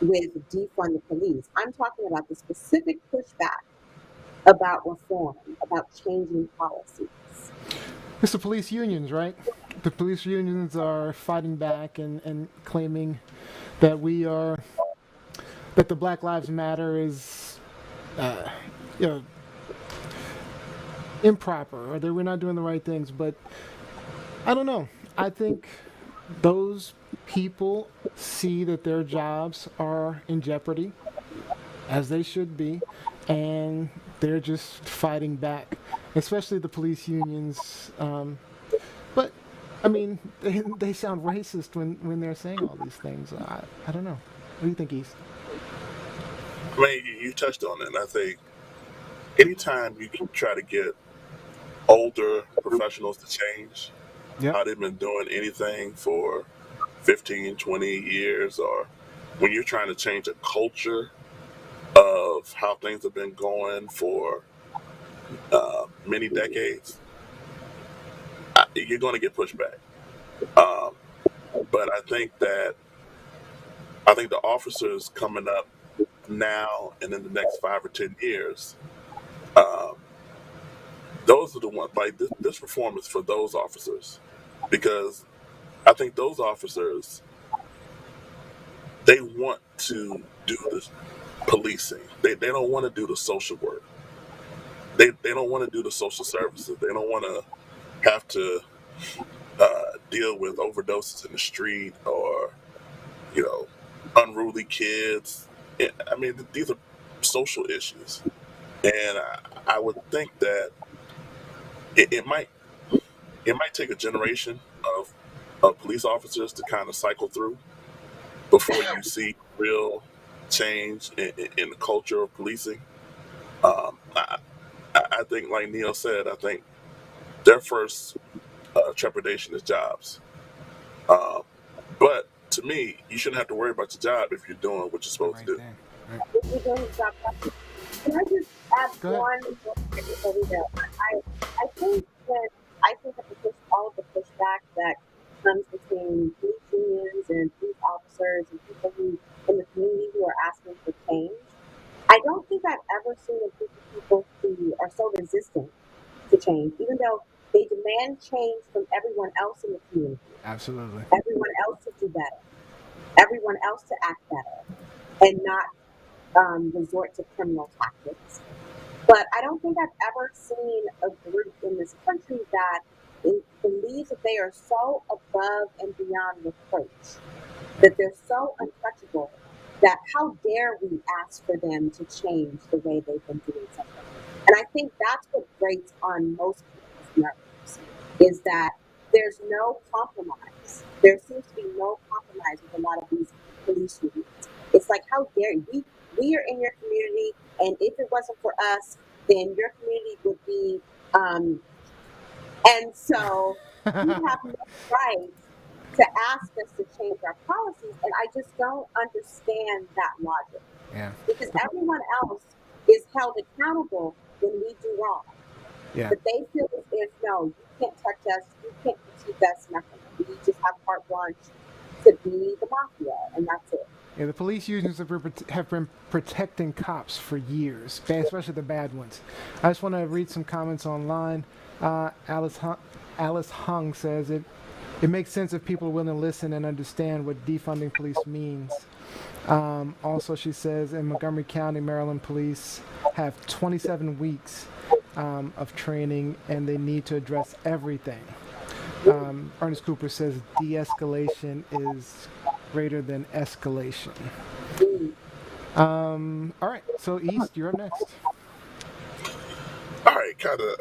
Speaker 3: with defund the police. I'm talking about the specific pushback about reform, about changing policies.
Speaker 1: It's the police unions, right? The police unions are fighting back and claiming that that the Black Lives Matter is, you know, improper, or that we're not doing the right things. But I don't know. I think those people see that their jobs are in jeopardy, as they should be, and they're just fighting back, especially the police unions. But I mean, they sound racist when they're saying all these things. I don't know. What do you think, East?
Speaker 2: I mean, you touched on it. And I think anytime you can try to get older professionals to change
Speaker 1: Yeah.
Speaker 2: how they've been doing anything for 15, 20 years, or when you're trying to change a culture of how things have been going for many decades, you're going to get pushback. Um, but I think the officers coming up now and in the next 5 or 10 years, um, those are the ones. Like this reform is for those officers, because I think those officers, they want to do the policing. They don't want to do the social work. They don't want to do the social services. They don't want to have to deal with overdoses in the street, or unruly kids. I mean, these are social issues, and I would think that it might take a generation of police officers to kind of cycle through before you see real change in the culture of policing. I think, like Neil said, I think their first trepidation is jobs. Um, but to me, you shouldn't have to worry about your job if you're doing what you're supposed
Speaker 1: Right
Speaker 2: to do.
Speaker 1: there. Right.
Speaker 3: If you're doing job, can I just add
Speaker 1: Go ahead.
Speaker 3: one more thing before we go? I think that I think that all of the pushback that comes between police unions and police officers and people who in the community who are asking for change, I don't think I've ever seen a group of people who are so resistant to change, even though they demand change from everyone else in the community,
Speaker 1: Absolutely.
Speaker 3: everyone else to do better, everyone else to act better, and not resort to criminal tactics. But I don't think I've ever seen a group in this country that believes that they are so above and beyond reproach, that they're so untouchable, that how dare we ask for them to change the way they've been doing something. And I think that's what grates on most people's nerves, is that there's no compromise. There seems to be no compromise with a lot of these police unions. It's like, how dare you? We are in your community, and if it wasn't for us, then your community would be. And so you have no right to ask us to change our policies, and I just don't understand that logic,
Speaker 1: Yeah.
Speaker 3: because everyone else is held accountable when we do wrong.
Speaker 1: Yeah.
Speaker 3: But they feel as if, no, you can't touch us, you can't critique us, nothing. We just have carte blanche to be the mafia, and that's it.
Speaker 1: Yeah, the police unions have been protecting cops for years, especially the bad ones. I just want to read some comments online. Alice Hung says it makes sense if people are willing to listen and understand what defunding police means. Also, she says in Montgomery County, Maryland police have 27 weeks of training, and they need to address everything. Ernest Cooper says de-escalation is greater than escalation. All right, so East, you're up next.
Speaker 2: All right, kind of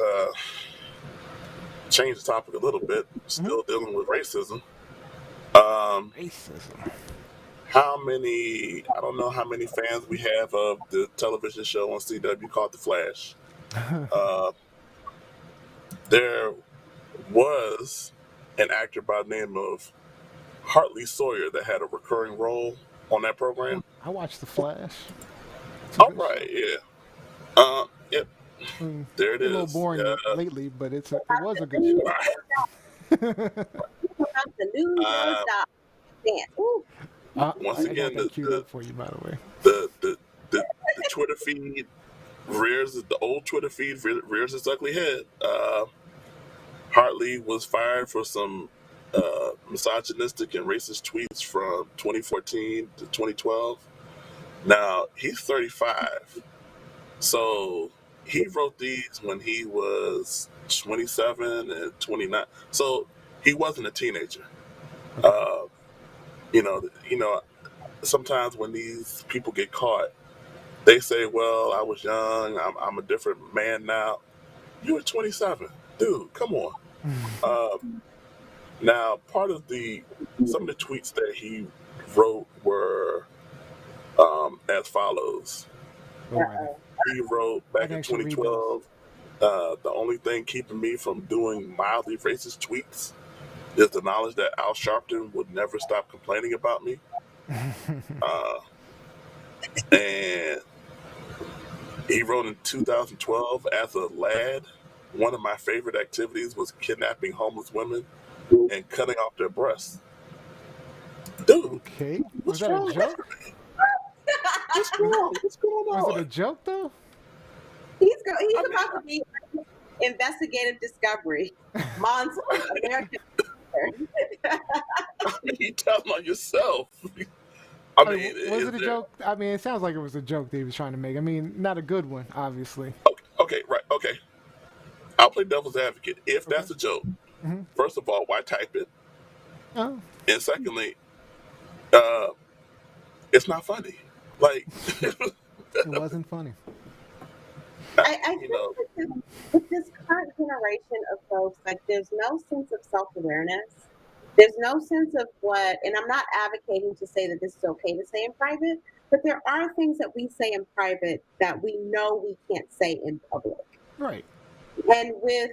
Speaker 2: change the topic a little bit. Still dealing with racism.
Speaker 1: Racism.
Speaker 2: I don't know how many fans we have of the television show on CW called The Flash. There was an actor by the name of Hartley Sawyer that had a recurring role on that program.
Speaker 1: I watched The Flash.
Speaker 2: All right, yeah. Yep. There it is.
Speaker 1: A little boring lately, but it was a good show.
Speaker 2: Once again,
Speaker 1: I got that queued up for you, by the way.
Speaker 2: The Twitter feed the old Twitter feed rears its ugly head. Hartley was fired for some misogynistic and racist tweets from 2014 to 2012. Now, he's 35. So he wrote these when he was 27 and 29. So he wasn't a teenager. Sometimes when these people get caught, they say, well, I was young, I'm a different man now. You were 27. Dude, come on. Now, some of the tweets that he wrote were as follows. He wrote back in 2012, the only thing keeping me from doing mildly racist tweets is the knowledge that Al Sharpton would never stop complaining about me. And he wrote in 2012, as a lad, one of my favorite activities was kidnapping homeless women and cutting off their breasts. Dude,
Speaker 1: okay, was that a joke?
Speaker 2: What's wrong? What's going on?
Speaker 1: Was it a joke though?
Speaker 3: He's about to be investigative discovery. Monster American.
Speaker 2: You tell on yourself.
Speaker 1: Was it a joke? I mean, it sounds like it was a joke that he was trying to make. I mean, not a good one, obviously.
Speaker 2: Okay. I'll play devil's advocate. If that's a joke, first of all, why type it?
Speaker 1: Oh.
Speaker 2: And secondly, it's not funny. Like,
Speaker 1: it wasn't funny.
Speaker 3: I think with this current generation of folks, like, there's no sense of self-awareness. There's no sense of and I'm not advocating to say that this is okay to say in private, but there are things that we say in private that we know we can't say in public.
Speaker 1: Right.
Speaker 3: And with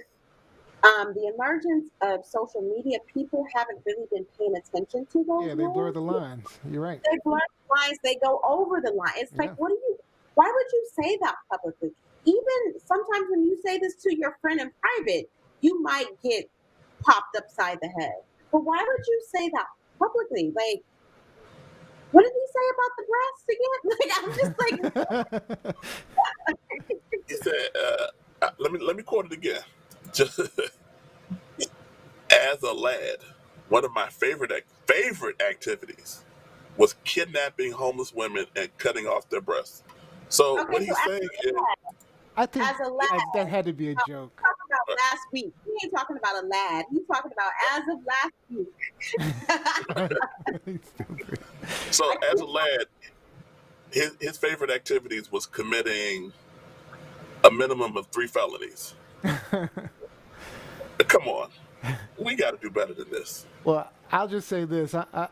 Speaker 3: the emergence of social media, people haven't really been paying attention to those.
Speaker 1: Yeah, they blur the lines. You're right.
Speaker 3: They blur the lines. They go over the line. It's like, why would you say that publicly? Even sometimes when you say this to your friend in private, you might get popped upside the head. But why would you say that publicly? Like, what did he say about the breasts again? Like, I'm just like.
Speaker 2: He said, let me quote it again. Just as a lad, one of my favorite activities was kidnapping homeless women and cutting off their breasts. So what he's saying is,
Speaker 1: I think that had to be a joke.
Speaker 3: Talking about last week. He ain't talking about a lad. He's talking about as of last week.
Speaker 2: So as a lad, his favorite activities was committing a minimum of 3 felonies. Come on, we got to do better than this.
Speaker 1: Well, I'll just say this: I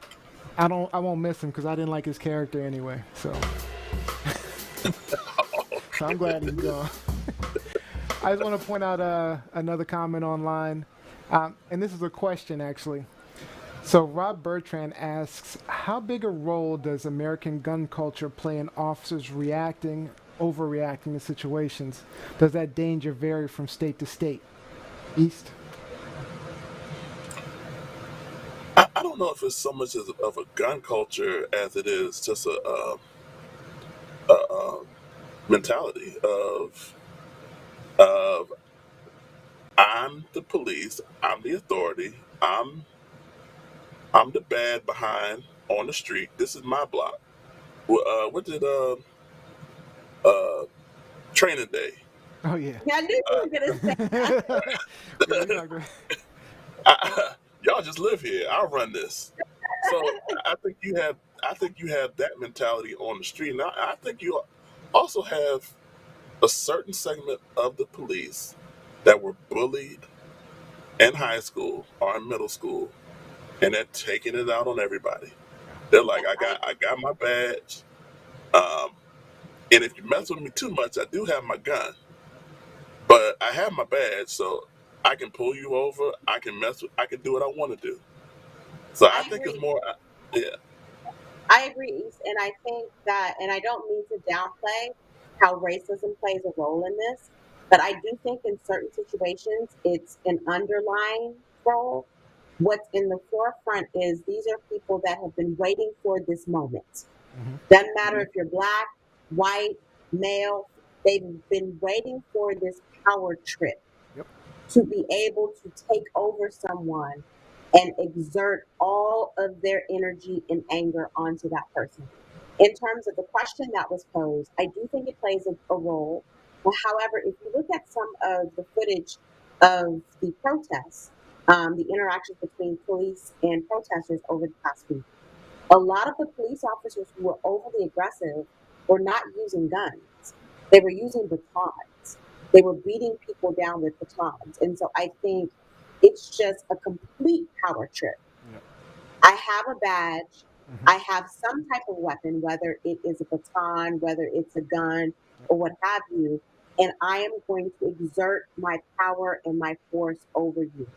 Speaker 1: won't miss him because I didn't like his character anyway. So. So I'm glad he's gone. I just want to point out another comment online, and this is a question actually. So Rob Bertrand asks, how big a role does American gun culture play in officers overreacting to situations? Does that danger vary from state to state? East?
Speaker 2: I don't don't know if it's so much of a gun culture as it is just a mentality of I'm the police, I'm the authority, I'm the bad behind on the street. This is my block. What did Training Day?
Speaker 1: Oh yeah.
Speaker 3: Yeah, I knew you were gonna say that.
Speaker 1: Yeah, you're not good.
Speaker 2: Y'all just live here. I'll run this. So I think you have that mentality on the street. And I think you also have a certain segment of the police that were bullied in high school or in middle school, and they're taking it out on everybody. They're like, I got my badge, and if you mess with me too much, I do have my gun, but I have my badge, so I can pull you over. I can do what I want to do. So I think it's
Speaker 3: agree.
Speaker 2: more, yeah.
Speaker 3: I agree, East, and I think that, and I don't mean to downplay how racism plays a role in this, but I do think in certain situations it's an underlying role. What's in the forefront is these are people that have been waiting for this moment.
Speaker 1: Hmm.
Speaker 3: Doesn't matter if you're black, white, male, they've been waiting for this power trip
Speaker 1: Yep.
Speaker 3: to be able to take over someone and exert all of their energy and anger onto that person. In terms of the question that was posed, I do think it plays a role. But however, if you look at some of the footage of the protests, the interactions between police and protesters over the past week, a lot of the police officers who were overly aggressive were not using guns. They were using batons. They were beating people down with batons. And so I think it's just a complete power trip.
Speaker 1: Yep.
Speaker 3: I have a badge.
Speaker 1: Hmm.
Speaker 3: I have some type of weapon, whether it is a baton, whether it's a gun, or what have you. And I am going to exert my power and my force over you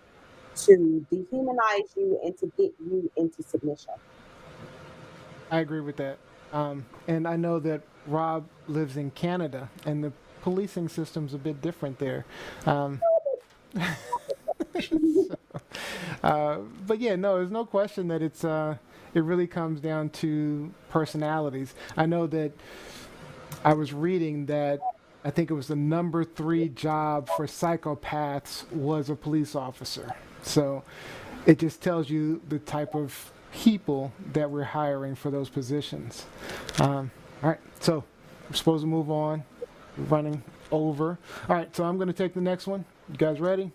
Speaker 3: to dehumanize you and to get you into submission.
Speaker 1: I agree with that. And I know that Rob lives in Canada, and the policing system's a bit different there. Um, but yeah, no, there's no question that it really comes down to personalities. I know that I was reading that I think it was the number 3 job for psychopaths was a police officer. So it just tells you the type of people that we're hiring for those positions. All right, so we're supposed to move on. We're running over. All right, so I'm going to take the next one. You guys ready?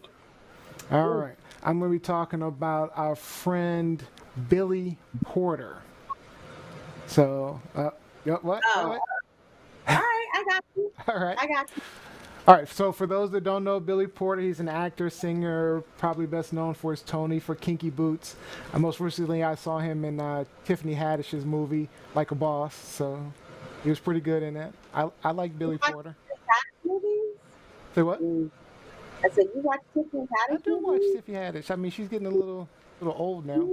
Speaker 1: All right. I'm going to be talking about our friend Billy Porter. So, what?
Speaker 3: Oh,
Speaker 1: What?
Speaker 3: all right, I got you.
Speaker 1: All right.
Speaker 3: I got you.
Speaker 1: All right, so for those that don't know Billy Porter, he's an actor, singer, probably best known for his Tony for Kinky Boots. Most recently, I saw him in Tiffany Haddish's movie, Like a Boss, so he was pretty good in it. I like
Speaker 3: You
Speaker 1: Billy
Speaker 3: watch
Speaker 1: Porter.
Speaker 3: Tiffany Haddish movies?
Speaker 1: Say what?
Speaker 3: I said, you watch Tiffany
Speaker 1: I
Speaker 3: Haddish
Speaker 1: do watch
Speaker 3: movies?
Speaker 1: Tiffany Haddish. I mean, she's getting a little old now.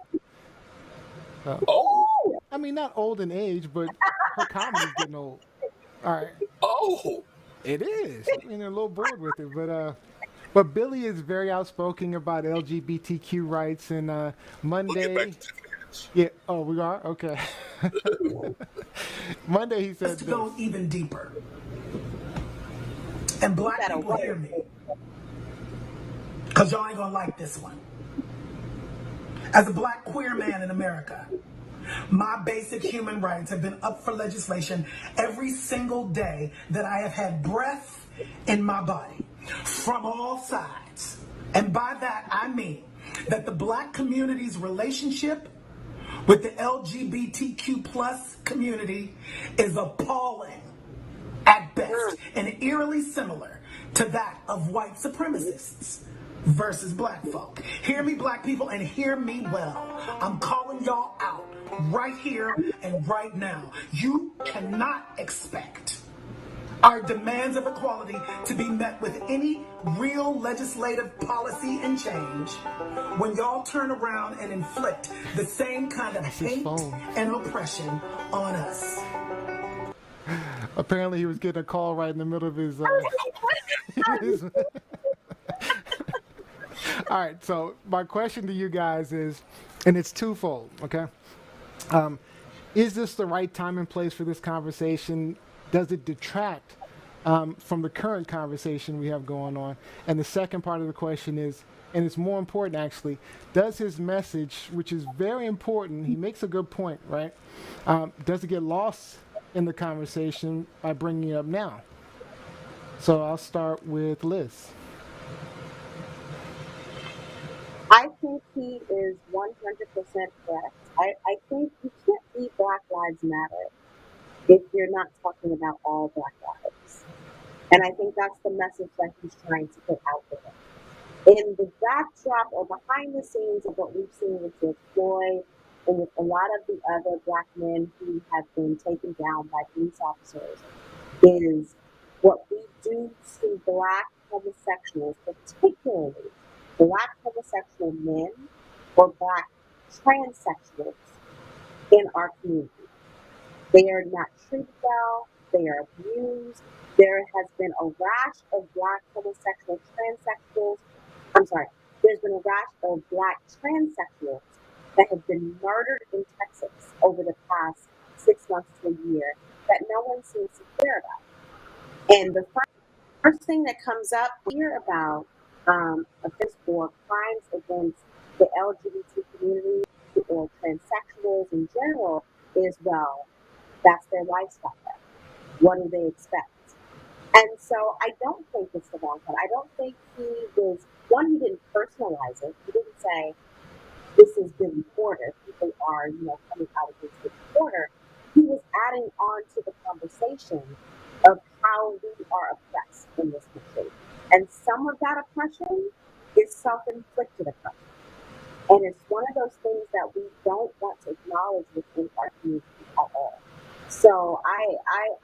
Speaker 2: Oh,
Speaker 1: I mean, not old in age, but her comedy's getting old. All right.
Speaker 2: oh.
Speaker 1: It is. I mean, they're a little bored with it, but Billy is very outspoken about LGBTQ rights. And
Speaker 2: We'll get back
Speaker 1: Monday,
Speaker 2: to Tiffany Haddish.
Speaker 1: yeah. Oh, we are okay. Monday he said
Speaker 6: Let's
Speaker 1: this.
Speaker 6: go even deeper. And black
Speaker 3: Better
Speaker 6: people
Speaker 3: wait.
Speaker 6: hear me. Because y'all ain't going to like this one. As a black queer man in America, my basic human rights have been up for legislation every single day that I have had breath in my body from all sides. And by that, I mean that the black community's relationship with the LGBTQ plus community is appalling at best and eerily similar to that of white supremacists versus black folk. Hear me, black people, and hear me well. I'm calling y'all out right here and right now. You cannot expect our demands of equality to be met with any real legislative policy and change when y'all turn around and inflict the same kind of
Speaker 1: his
Speaker 6: hate
Speaker 1: phone.
Speaker 6: and oppression on us.
Speaker 1: Apparently, he was getting a call right in the middle of his. his- All right. So my question to you guys is, And it's twofold, okay? Um, is this the right time and place for this conversation? Does it detract from the current conversation we have going on? And the second part of the question is, and it's more important actually, does his message, which is very important, he makes a good point, right? Does it get lost in the conversation by bringing it up now? So I'll start with Liz.
Speaker 3: I think he is 100% correct. I think you can't be Black Lives Matter if you're not talking about all Black lives. And I think that's the message that he's trying to put out there. In the backdrop or behind the scenes of what we've seen with George Floyd and with a lot of the other Black men who have been taken down by police officers is what we do to Black homosexuals, particularly Black homosexual men or Black transsexuals in our community. They are not treated well, they are abused. There has been a rash of Black homosexual transsexuals. I'm sorry, there's been a rash of Black transsexuals that have been murdered in Texas over the past 6 months to a year that no one seems to care about. And the first thing that comes up here about offense or crimes against the LGBT community or transsexuals in general is, well, that's their lifestyle. What do they expect? And so I don't think it's the wrong time. I don't think he was, one, he didn't personalize it. He didn't say, this is Billy Porter. People are, coming out against Billy Porter. He was adding on to the conversation of how we are oppressed in this country. And some of that oppression is self-inflicted oppression. And it's one of those things that we don't want to acknowledge within our community at all. So I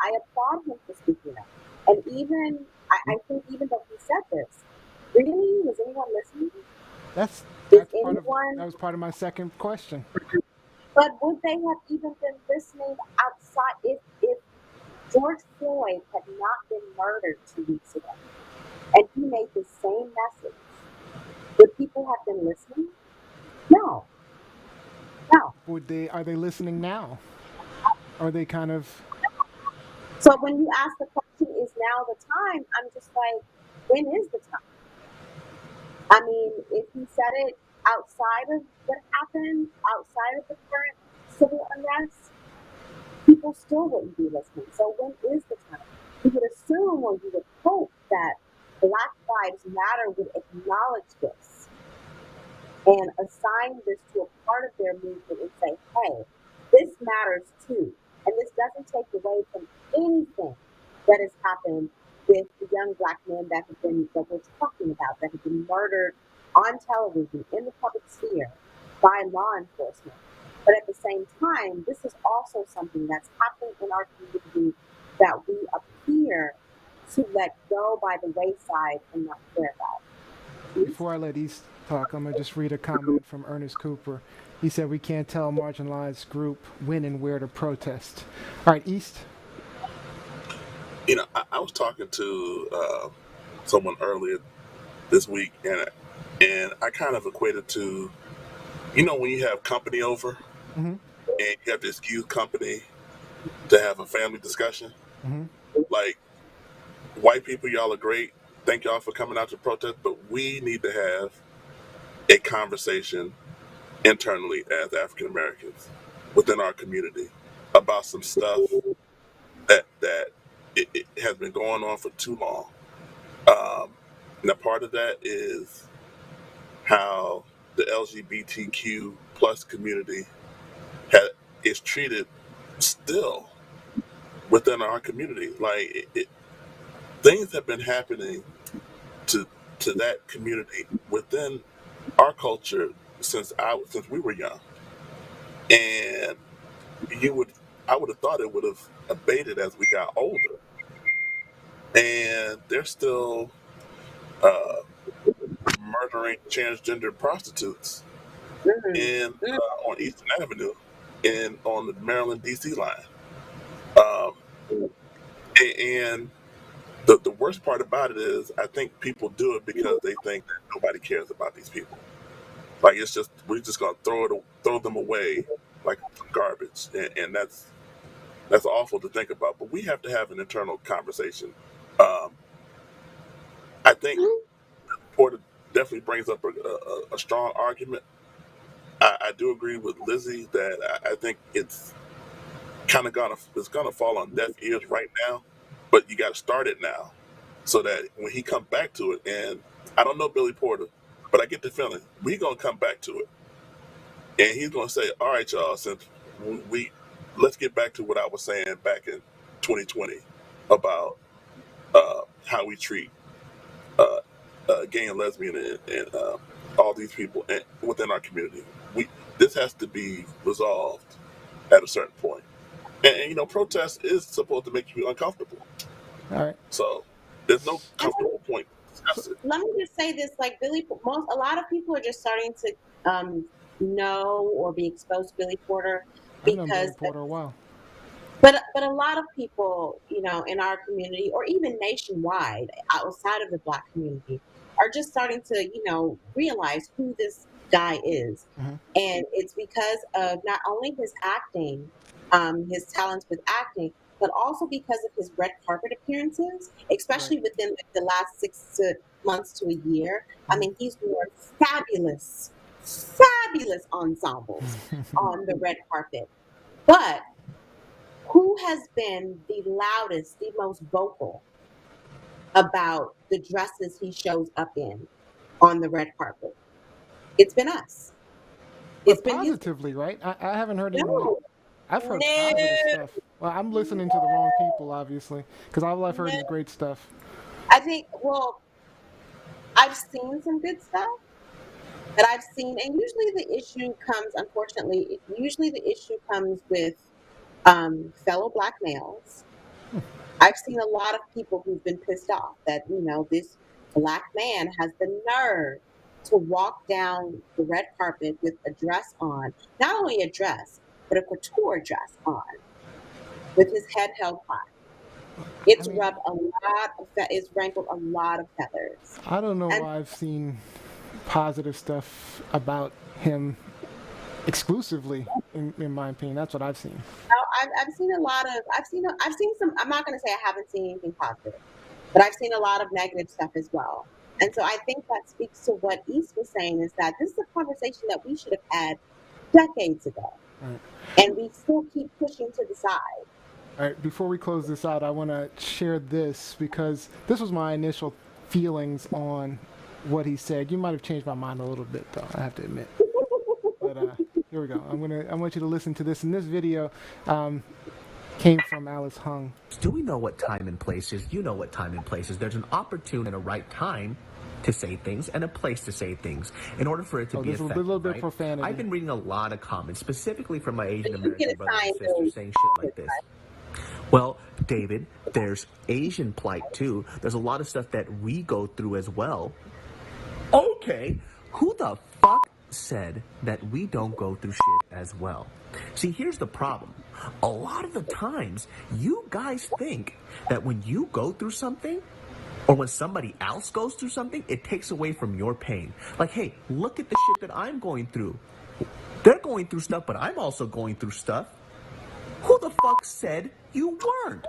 Speaker 3: applaud him for speaking up. And even, I think even though he said this, really, was anyone listening?
Speaker 1: That's
Speaker 3: Is
Speaker 1: part of,
Speaker 3: anyone,
Speaker 1: that was part of my second question.
Speaker 3: but would they have even been listening outside if George Floyd had not been murdered 2 weeks ago and he made the same message? Would people have been listening? No. No.
Speaker 1: Are they listening now? Are they kind of,
Speaker 3: So when you ask the question, is now the time? I'm just like, when is the time? I mean, if he said it outside of what happened, outside of the current civil unrest, people still wouldn't be listening. So when is the time? You would assume or you would hope that Black Lives Matter would acknowledge this and assign this to a part of their movement and say, hey, this matters too. And this doesn't take away from anything that has happened with the young Black men that we're talking about, that have been murdered on television, in the public sphere, by law enforcement. But at the same time, this is also something that's happening in our community that we appear to let go by the wayside and not care about.
Speaker 1: before I let East talk, I'm going to just read a comment from Ernest Cooper. He said, we can't tell a marginalized group when and where to protest. All right, East.
Speaker 2: I was talking to someone earlier this week, and I kind of equated to, when you have company over
Speaker 1: Mm-hmm.
Speaker 2: and you have to excuse company to have a family discussion.
Speaker 1: Mm-hmm.
Speaker 2: Like, white people, y'all are great. Thank y'all for coming out to protest, but we need to have a conversation internally as African Americans within our community about some stuff that it has been going on for too long. And a part of that is how the LGBTQ plus community is treated still within our community. Like things have been happening to that community within our culture since we were young, and I would have thought it would have abated as we got older, and they're still murdering transgender prostitutes in on Eastern Avenue and on the Maryland DC line. Um, and the worst part about it is I think people do it because they think that nobody cares about these people. Like it's just we're just gonna throw them away like garbage, and that's awful to think about. But we have to have an internal conversation. Um, I think Porter definitely brings up a strong argument. I do agree with Lizzie that I think it's gonna fall on deaf ears right now, but you got to start it now, so that when he comes back to it, and I don't know Billy Porter, but I get the feeling we gonna come back to it, and he's gonna say, "All right, y'all, since we let's get back to what I was saying back in 2020 about how we treat uh, gay and lesbian and all these people within our community. This has to be resolved at a certain point." And protest is supposed to make you uncomfortable.
Speaker 1: All right.
Speaker 2: So there's no
Speaker 3: And
Speaker 2: comfortable point to discuss it.
Speaker 3: let me just say this: like a lot of people are just starting to know or be exposed to Billy Porter
Speaker 1: I've known Billy
Speaker 3: because
Speaker 1: Porter a while.
Speaker 3: but a lot of people, in our community or even nationwide outside of the Black community are just starting to, realize who this guy is.
Speaker 1: Mm-hmm.
Speaker 3: And it's because of not only his acting, his talents with acting, but also because of his red carpet appearances, especially
Speaker 1: Right.
Speaker 3: within the last 6 months to a year. I mean, he's worn fabulous ensembles on the red carpet. But who has been the loudest, the most vocal about the dresses he shows up in on the red carpet? It's been us. It's
Speaker 1: But
Speaker 3: been his.
Speaker 1: positively, right? I haven't heard any.
Speaker 3: No,
Speaker 1: I've heard positive
Speaker 3: no,
Speaker 1: stuff. Well, I'm listening to the wrong people, obviously, because all I've heard is
Speaker 3: no.
Speaker 1: great stuff.
Speaker 3: I think, well, I've seen some good stuff, but and usually the issue comes, unfortunately, usually the issue comes with fellow Black males. I've seen a lot of people who've been pissed off that, this Black man has the nerve to walk down the red carpet with a dress on, not only a dress, but a couture dress on, with his head held high.
Speaker 1: I
Speaker 3: It's
Speaker 1: mean,
Speaker 3: rubbed a lot of, it's rankled a lot of feathers.
Speaker 1: I don't know
Speaker 3: And
Speaker 1: why I've seen positive stuff about him exclusively, in my opinion. That's what I've seen.
Speaker 3: I've seen a lot of, I've seen some, I'm not going to say I haven't seen anything positive, but I've seen a lot of negative stuff as well. And so I think that speaks to what East was saying, is that this is a conversation that we should have had decades ago.
Speaker 1: Right.
Speaker 3: And we still keep pushing to the side.
Speaker 1: All right, before we close this out, I want to share this because this was my initial feelings on what he said. You might have changed my mind a little bit, though, I have to admit. But here we go. I want you to listen to this. And this video came from Alice Hung.
Speaker 7: Do we know what time and place is? You know what time and place is. There's an opportune and a right time to say things and a place to say things in order for it to be
Speaker 1: there's
Speaker 7: effective.
Speaker 1: a little bit of
Speaker 7: right?
Speaker 1: profanity.
Speaker 7: I've been reading a lot of comments, specifically from my Asian
Speaker 3: You
Speaker 7: American
Speaker 3: get
Speaker 7: brothers and
Speaker 3: assigned
Speaker 7: sisters
Speaker 3: those.
Speaker 7: saying shit like this. Well, David, there's Asian plight too. There's a lot of stuff that we go through as well. Okay, who the fuck said that we don't go through shit as well? See, here's the problem. A lot of the times, you guys think that when you go through something, or when somebody else goes through something, it takes away from your pain. Like, hey, look at the shit that I'm going through. They're going through stuff, but I'm also going through stuff. Who the fuck said you weren't?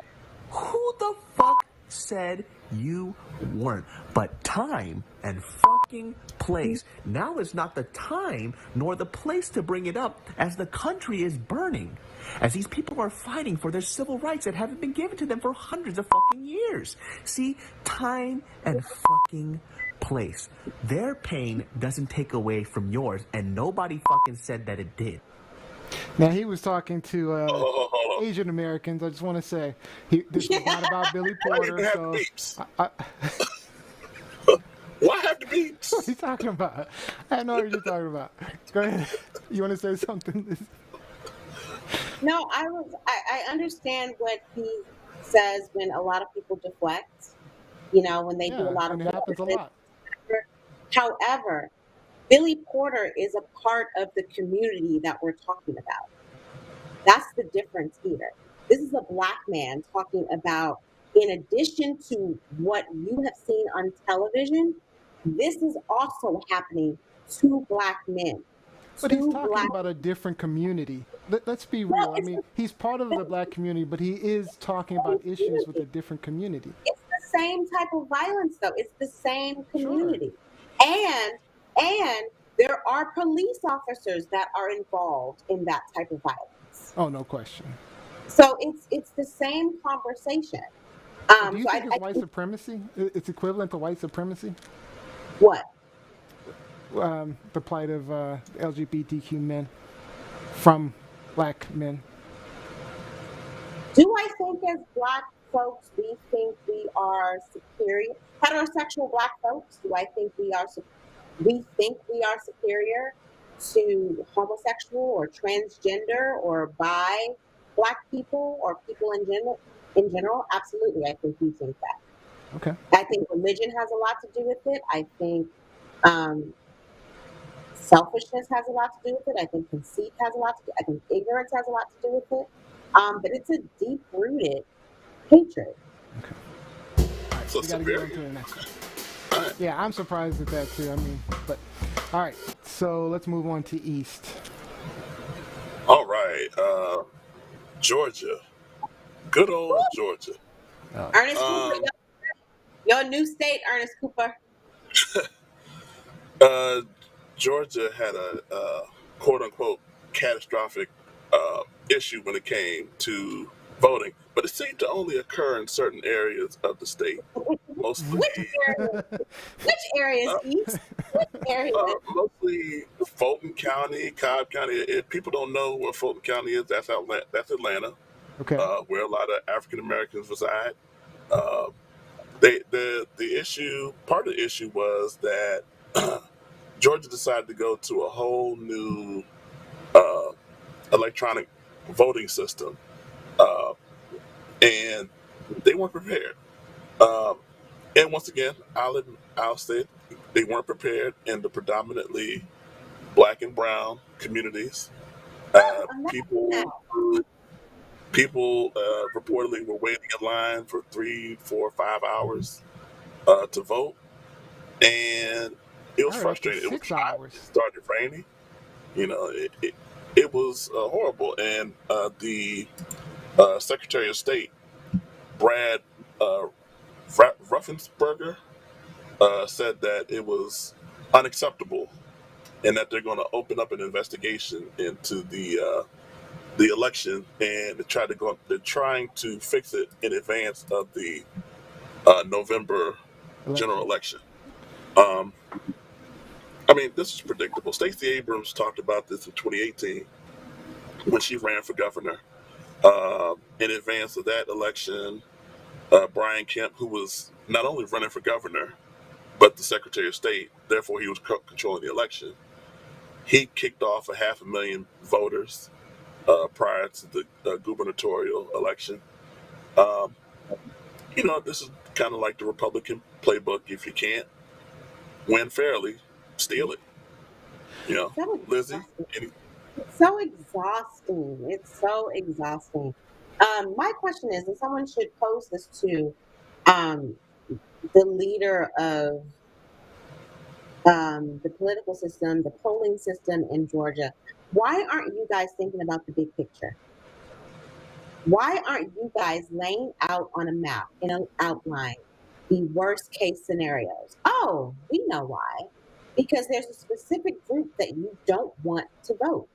Speaker 7: Who the fuck said you weren't? But time and fucking place. Now is not the time nor the place to bring it up, as the country is burning. As these people are fighting for their civil rights that haven't been given to them for hundreds of fucking years. See, time and fucking place. Their pain doesn't take away from yours, and nobody fucking said that it did.
Speaker 1: Now, he was talking to
Speaker 2: Hold on.
Speaker 1: Asian Americans. I just want to say, this was not about Billy
Speaker 2: Why
Speaker 1: Porter.
Speaker 2: didn't have
Speaker 1: So,
Speaker 2: beeps? Why have the beeps?
Speaker 1: what are you talking about? I have no idea what you're talking about. Go ahead. You want to say something?
Speaker 3: No, I understand what he says when a lot of people deflect, when they do a lot of
Speaker 1: and it happens a lot.
Speaker 3: However, Billy Porter is a part of the community that we're talking about. That's the difference here. This is a Black man talking about, in addition to what you have seen on television, this is also happening two black men.
Speaker 1: But he's
Speaker 3: Two
Speaker 1: talking
Speaker 3: black.
Speaker 1: about a different community. Let's be
Speaker 3: Well,
Speaker 1: real. I mean, he's part of the black community, but he is talking about issues with a different community.
Speaker 3: It's the same type of violence, though. It's the same
Speaker 1: Sure.
Speaker 3: community, and and there are police officers that are involved in that type of violence.
Speaker 1: Oh, no question.
Speaker 3: So it's the same conversation.
Speaker 1: Do you
Speaker 3: So
Speaker 1: think it's
Speaker 3: I
Speaker 1: white
Speaker 3: think
Speaker 1: supremacy? It's equivalent to white supremacy?
Speaker 3: what
Speaker 1: The plight of LGBTQ men from black men.
Speaker 3: do I think as black folks we think we are superior? Heterosexual black folks, do I think we think we are superior to homosexual or transgender or bi black people or people in general? In general, absolutely, I think we think that.
Speaker 1: Okay.
Speaker 3: I think religion has a lot to do with it. I think um, selfishness has a lot to do with it. I think conceit has a lot to do. I think ignorance has a lot to do with it. But it's a deep rooted hatred.
Speaker 1: All right.
Speaker 2: So
Speaker 1: We got to get on
Speaker 2: superior.
Speaker 1: to the next one.
Speaker 2: All right.
Speaker 1: Yeah, I'm surprised at that too. I mean, but all right. So let's move on to East.
Speaker 2: All right. Georgia. Good old Georgia.
Speaker 3: Ernest Cooper,
Speaker 2: Um,
Speaker 3: your new state, Ernest Cooper.
Speaker 2: uh, Georgia had a quote unquote catastrophic issue when it came to voting, but it seemed to only occur in certain areas of the state. Mostly,
Speaker 3: Which area? Which areas,
Speaker 2: uh,
Speaker 3: East? Which areas?
Speaker 2: mostly Fulton County, Cobb County. If people don't know where Fulton County is, that's Atlanta,
Speaker 1: Okay.
Speaker 2: where a lot of African Americans reside. Uh, the issue, part of the issue was that Georgia decided to go to a whole new uh, electronic voting system, uh, and they weren't prepared. Um, and once again, I'll say they weren't prepared in the predominantly black and brown communities.
Speaker 3: Imagine that.
Speaker 2: People reportedly were waiting in line for 3, 4, 5 hours to vote, and it
Speaker 1: I
Speaker 2: was
Speaker 1: heard up to
Speaker 2: frustrating. It was
Speaker 1: 6 hours.
Speaker 2: hot. It started raining. It was horrible. And the Secretary of State, Brad Ruffensperger, said that it was unacceptable and that they're going to open up an investigation into the election, and they're trying to fix it in advance of the November general election. Um, I mean, this is predictable. Stacey Abrams talked about this in 2018 when she ran for governor. In advance of that election, Brian Kemp, who was not only running for governor, but the Secretary of State, therefore he was controlling the election, he kicked off 500,000 voters prior to the gubernatorial election. Um, this is kind of like the Republican playbook. If you can't win fairly, steal it.
Speaker 3: So
Speaker 2: Lizzie, any,
Speaker 3: It's so exhausting. It's so exhausting. My question is, and someone should pose this to um, the leader of the political system, the polling system in Georgia. Why aren't you guys thinking about the big picture? Why aren't you guys laying out on a map, in an outline, the worst case scenarios? Oh, we know why. Because there's a specific group that you don't want to vote.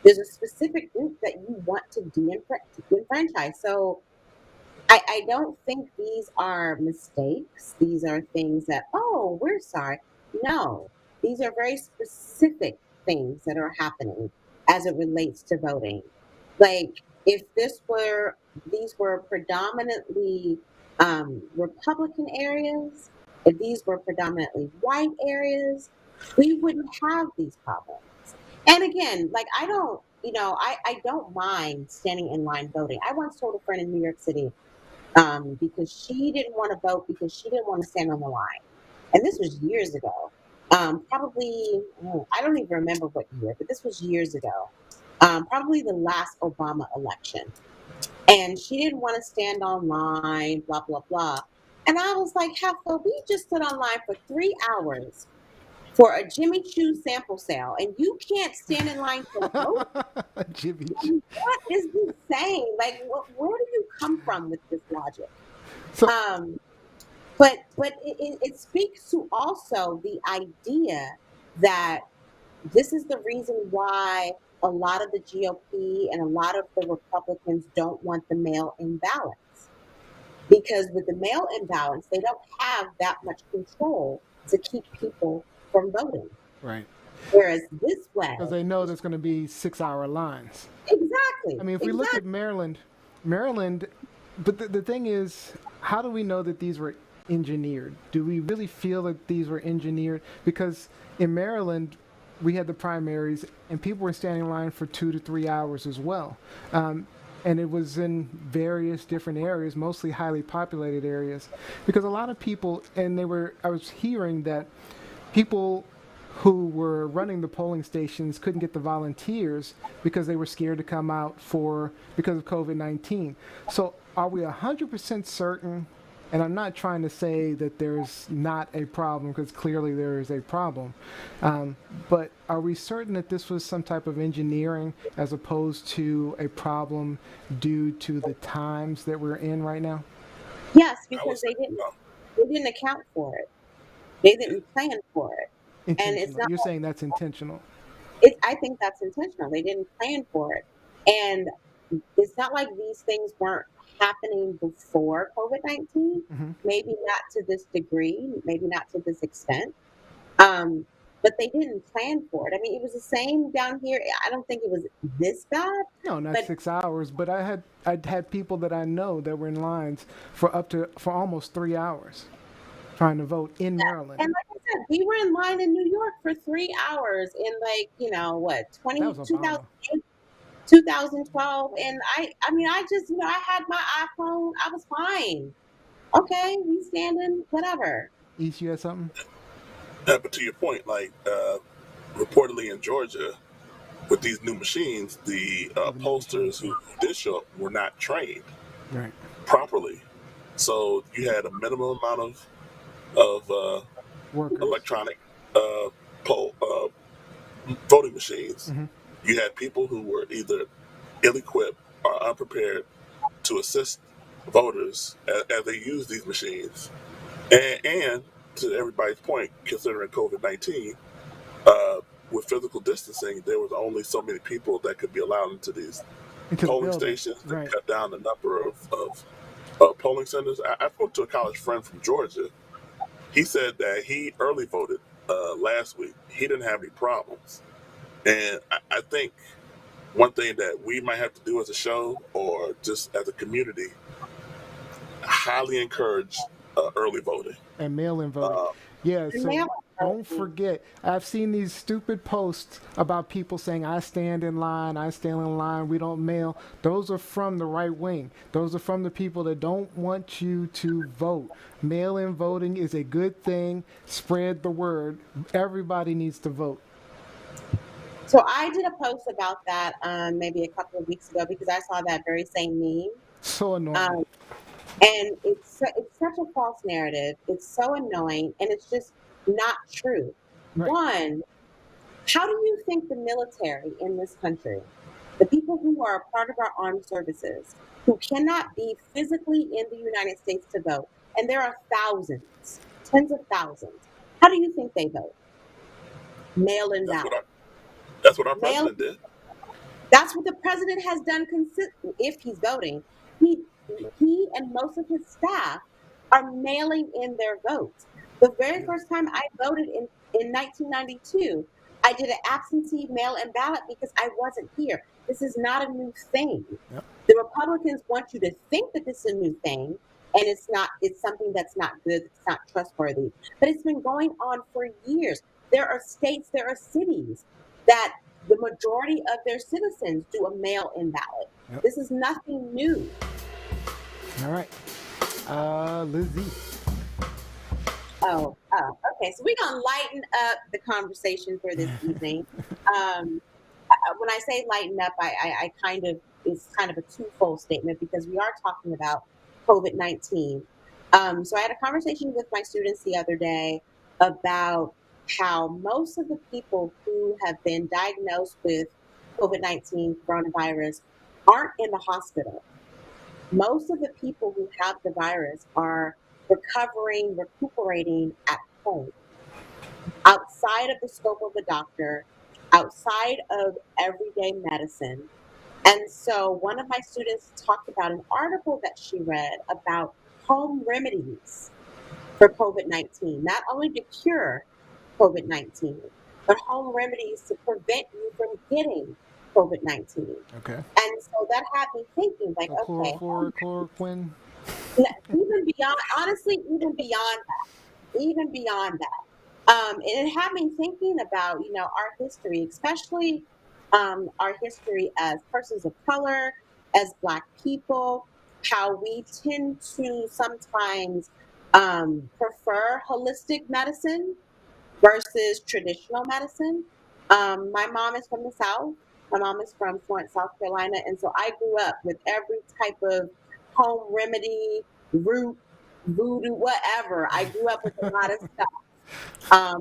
Speaker 3: There's a specific group that you want to disenfranchise. So I don't think these are mistakes. These are things that, oh, we're sorry. No, these are very specific things that are happening as it relates to voting. Like if these were predominantly Republican areas, if these were predominantly white areas, we wouldn't have these problems. And again, like I don't mind standing in line voting. I once told a friend in New York City, because she didn't want to vote because she didn't want to stand on the line. And this was years ago. Probably, I don't even remember what year, but this was years ago. Probably the last Obama election. And she didn't want to stand online, blah, blah, blah. And I was like, Heffa, we just stood online for 3 hours for a Jimmy Choo sample sale, and you can't stand in line to vote.
Speaker 1: Jimmy.
Speaker 3: What is this saying? Like, where do you come from with this logic?
Speaker 1: So
Speaker 3: Um, but it speaks to also the idea that this is the reason why a lot of the GOP and a lot of the Republicans don't want the mail-in ballots, because with the mail-in ballots, they don't have that much control to keep people from voting.
Speaker 1: right,
Speaker 3: Whereas this way,
Speaker 1: because they know there's going to be 6-hour lines. I
Speaker 3: exactly,
Speaker 1: mean, if we look at Maryland, but the thing is, how do we know that these were engineered? Do we really feel that these were engineered? Because in Maryland, we had the primaries, and people were standing in line for 2 to 3 hours as well. And it was in various different areas, mostly highly populated areas, because a lot of people, I was hearing that people who were running the polling stations couldn't get the volunteers because they were scared to come out because of COVID-19. So are we 100% certain? And I'm not trying to say that there's not a problem, because clearly there is a problem. But are we certain that this was some type of engineering as opposed to a problem due to the times that we're in right now?
Speaker 3: yes, because they didn't account for it. They didn't plan for it. And it's
Speaker 1: Intentional.
Speaker 3: not,
Speaker 1: You're saying that's intentional.
Speaker 3: I think that's intentional. They didn't plan for it. And it's not like these things weren't happening before COVID-19.
Speaker 1: Mm-hmm.
Speaker 3: Maybe not to this degree, maybe not to this extent. Um, but they didn't plan for it. I mean, it was the same down here. I don't think it was this bad.
Speaker 1: No, not
Speaker 3: But
Speaker 1: 6 hours, but I'd had people that I know that were in lines for almost 3 hours trying to vote in Maryland.
Speaker 3: and like I said, we were in line in New York for 3 hours in, like, what,
Speaker 1: That was Obama.
Speaker 3: 2012. And I mean, I just, I had my iPhone. I was fine. Okay, we standing, whatever.
Speaker 1: East, you had something?
Speaker 2: But to your point, like reportedly in Georgia, with these new machines, the pollsters who did show up were not trained
Speaker 1: Right.
Speaker 2: properly. So you had a minimum amount of
Speaker 1: Workers.
Speaker 2: electronic poll voting machines.
Speaker 1: Mm-hmm.
Speaker 2: You had people who were either ill-equipped or unprepared to assist voters as they use these machines. And to everybody's point, considering COVID-19, with physical distancing, there was only so many people that could be allowed into these polling stations to
Speaker 1: Right.
Speaker 2: cut down the number of polling centers. I spoke to a college friend from Georgia. He said that he early voted last week. He didn't have any problems. And I think one thing that we might have to do as a show or just as a community, highly encourage early voting.
Speaker 1: And mail-in voting. Yeah, so don't forget. I've seen these stupid posts about people saying, I stand in line, we don't mail. Those are from the right wing. Those are from the people that don't want you to vote. Mail-in voting is a good thing. Spread the word. Everybody needs to vote.
Speaker 3: So I did a post about that maybe a couple of weeks ago, because I saw that very same meme.
Speaker 1: So annoying.
Speaker 3: And it's such a false narrative. It's so annoying, and it's just not true.
Speaker 1: Right.
Speaker 3: One, how do you think the military in this country, the people who are a part of our armed services, who cannot be physically in the United States to vote, and there are thousands, tens of thousands, how do you think they vote? Mail-in ballot.
Speaker 2: That's what our president did.
Speaker 3: That's what the president has done if he's voting. He and most of his staff are mailing in their votes. The very first time I voted in 1992, I did an absentee mail-in ballot because I wasn't here. This is not a new thing.
Speaker 1: Yep.
Speaker 3: The Republicans want you to think that this is a new thing, and it's not. It's something that's not good. It's not trustworthy. But it's been going on for years. There are states, there are cities that the majority of their citizens do a mail-in ballot.
Speaker 1: Yep.
Speaker 3: This is nothing new.
Speaker 1: All right. Lizzie.
Speaker 3: Oh, okay. So we're going to lighten up the conversation for this evening. When I say lighten up, it's kind of a twofold statement, because we are talking about COVID-19. So I had a conversation with my students the other day about how most of the people who have been diagnosed with COVID-19 coronavirus aren't in the hospital. Most of the people who have the virus are recuperating at home, outside of the scope of the doctor, outside of everyday medicine. And so one of my students talked about an article that she read about home remedies for COVID-19, not only to cure COVID-19, but home remedies to prevent you from getting COVID-19.
Speaker 1: Okay.
Speaker 3: And so that had me thinking, like,
Speaker 1: So
Speaker 3: okay,
Speaker 1: chloroquine.
Speaker 3: even beyond, honestly, even beyond that. And it had me thinking about, our history, especially our history as persons of color, as Black people, how we tend to sometimes prefer holistic medicine versus traditional medicine. My mom is from the South. My mom is from Florence, South Carolina. And so I grew up with every type of home remedy, root, voodoo, whatever. I grew up with a lot of stuff,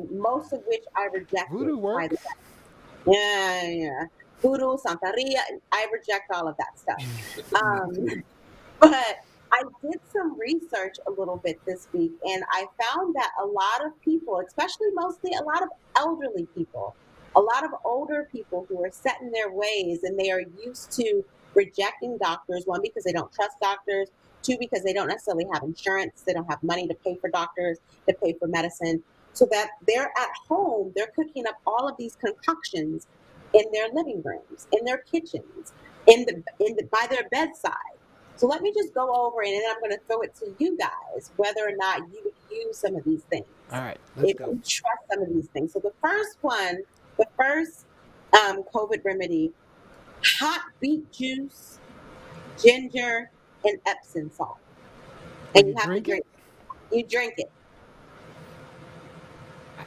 Speaker 3: most of which I rejected.
Speaker 1: Voodoo
Speaker 3: By the
Speaker 1: works.
Speaker 3: way. Yeah. Voodoo, Santeria, I reject all of that stuff. But I did some research a little bit this week, and I found that a lot of people, especially mostly a lot of elderly people, a lot of older people who are set in their ways and they are used to rejecting doctors, one, because they don't trust doctors, two, because they don't necessarily have insurance, they don't have money to pay for doctors, to pay for medicine, so that they're at home, they're cooking up all of these concoctions in their living rooms, in their kitchens, by their bedside. So let me just go over and then I'm going to throw it to you guys, whether or not you would use some of these things.
Speaker 1: All right, let's
Speaker 3: if
Speaker 1: go.
Speaker 3: you trust some of these things. So the first COVID remedy, hot beet juice, ginger, and Epsom salt. And you have to
Speaker 1: drink it?
Speaker 3: You drink it.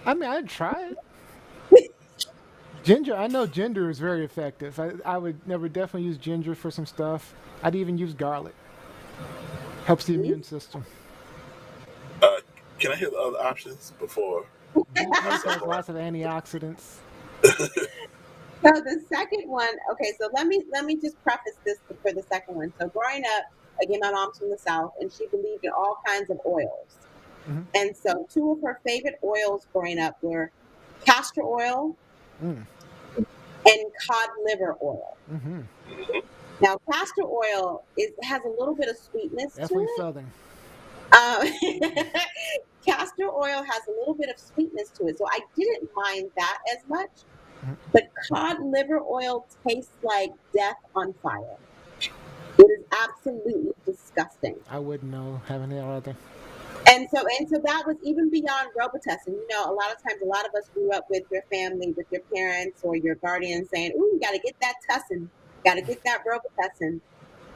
Speaker 1: I mean, I'd try it. Ginger, I know ginger is very effective. I would never definitely use ginger for some stuff. I'd even use garlic. Helps the immune system.
Speaker 2: Can I hear the other options before?
Speaker 1: Beetroot has lots of antioxidants.
Speaker 3: So the second one, okay, so let me just preface this for the second one. So growing up, again, my mom's from the South, and she believed in all kinds of oils.
Speaker 1: Mm-hmm.
Speaker 3: And so two of her favorite oils growing up were castor oil and cod liver oil.
Speaker 1: Mm-hmm.
Speaker 3: Now, castor oil has a little bit of sweetness
Speaker 1: Definitely
Speaker 3: to it.
Speaker 1: Southern.
Speaker 3: Castor oil has a little bit of sweetness to it, so I didn't mind that as much.
Speaker 1: Mm-hmm.
Speaker 3: But cod liver oil tastes like death on fire. It is absolutely disgusting.
Speaker 1: I wouldn't know having it either.
Speaker 3: And so that was even beyond Robitussin. A lot of times, a lot of us grew up with your family, with your parents or your guardians saying, "Ooh, you got to get that Tussin, got to get that Robitussin."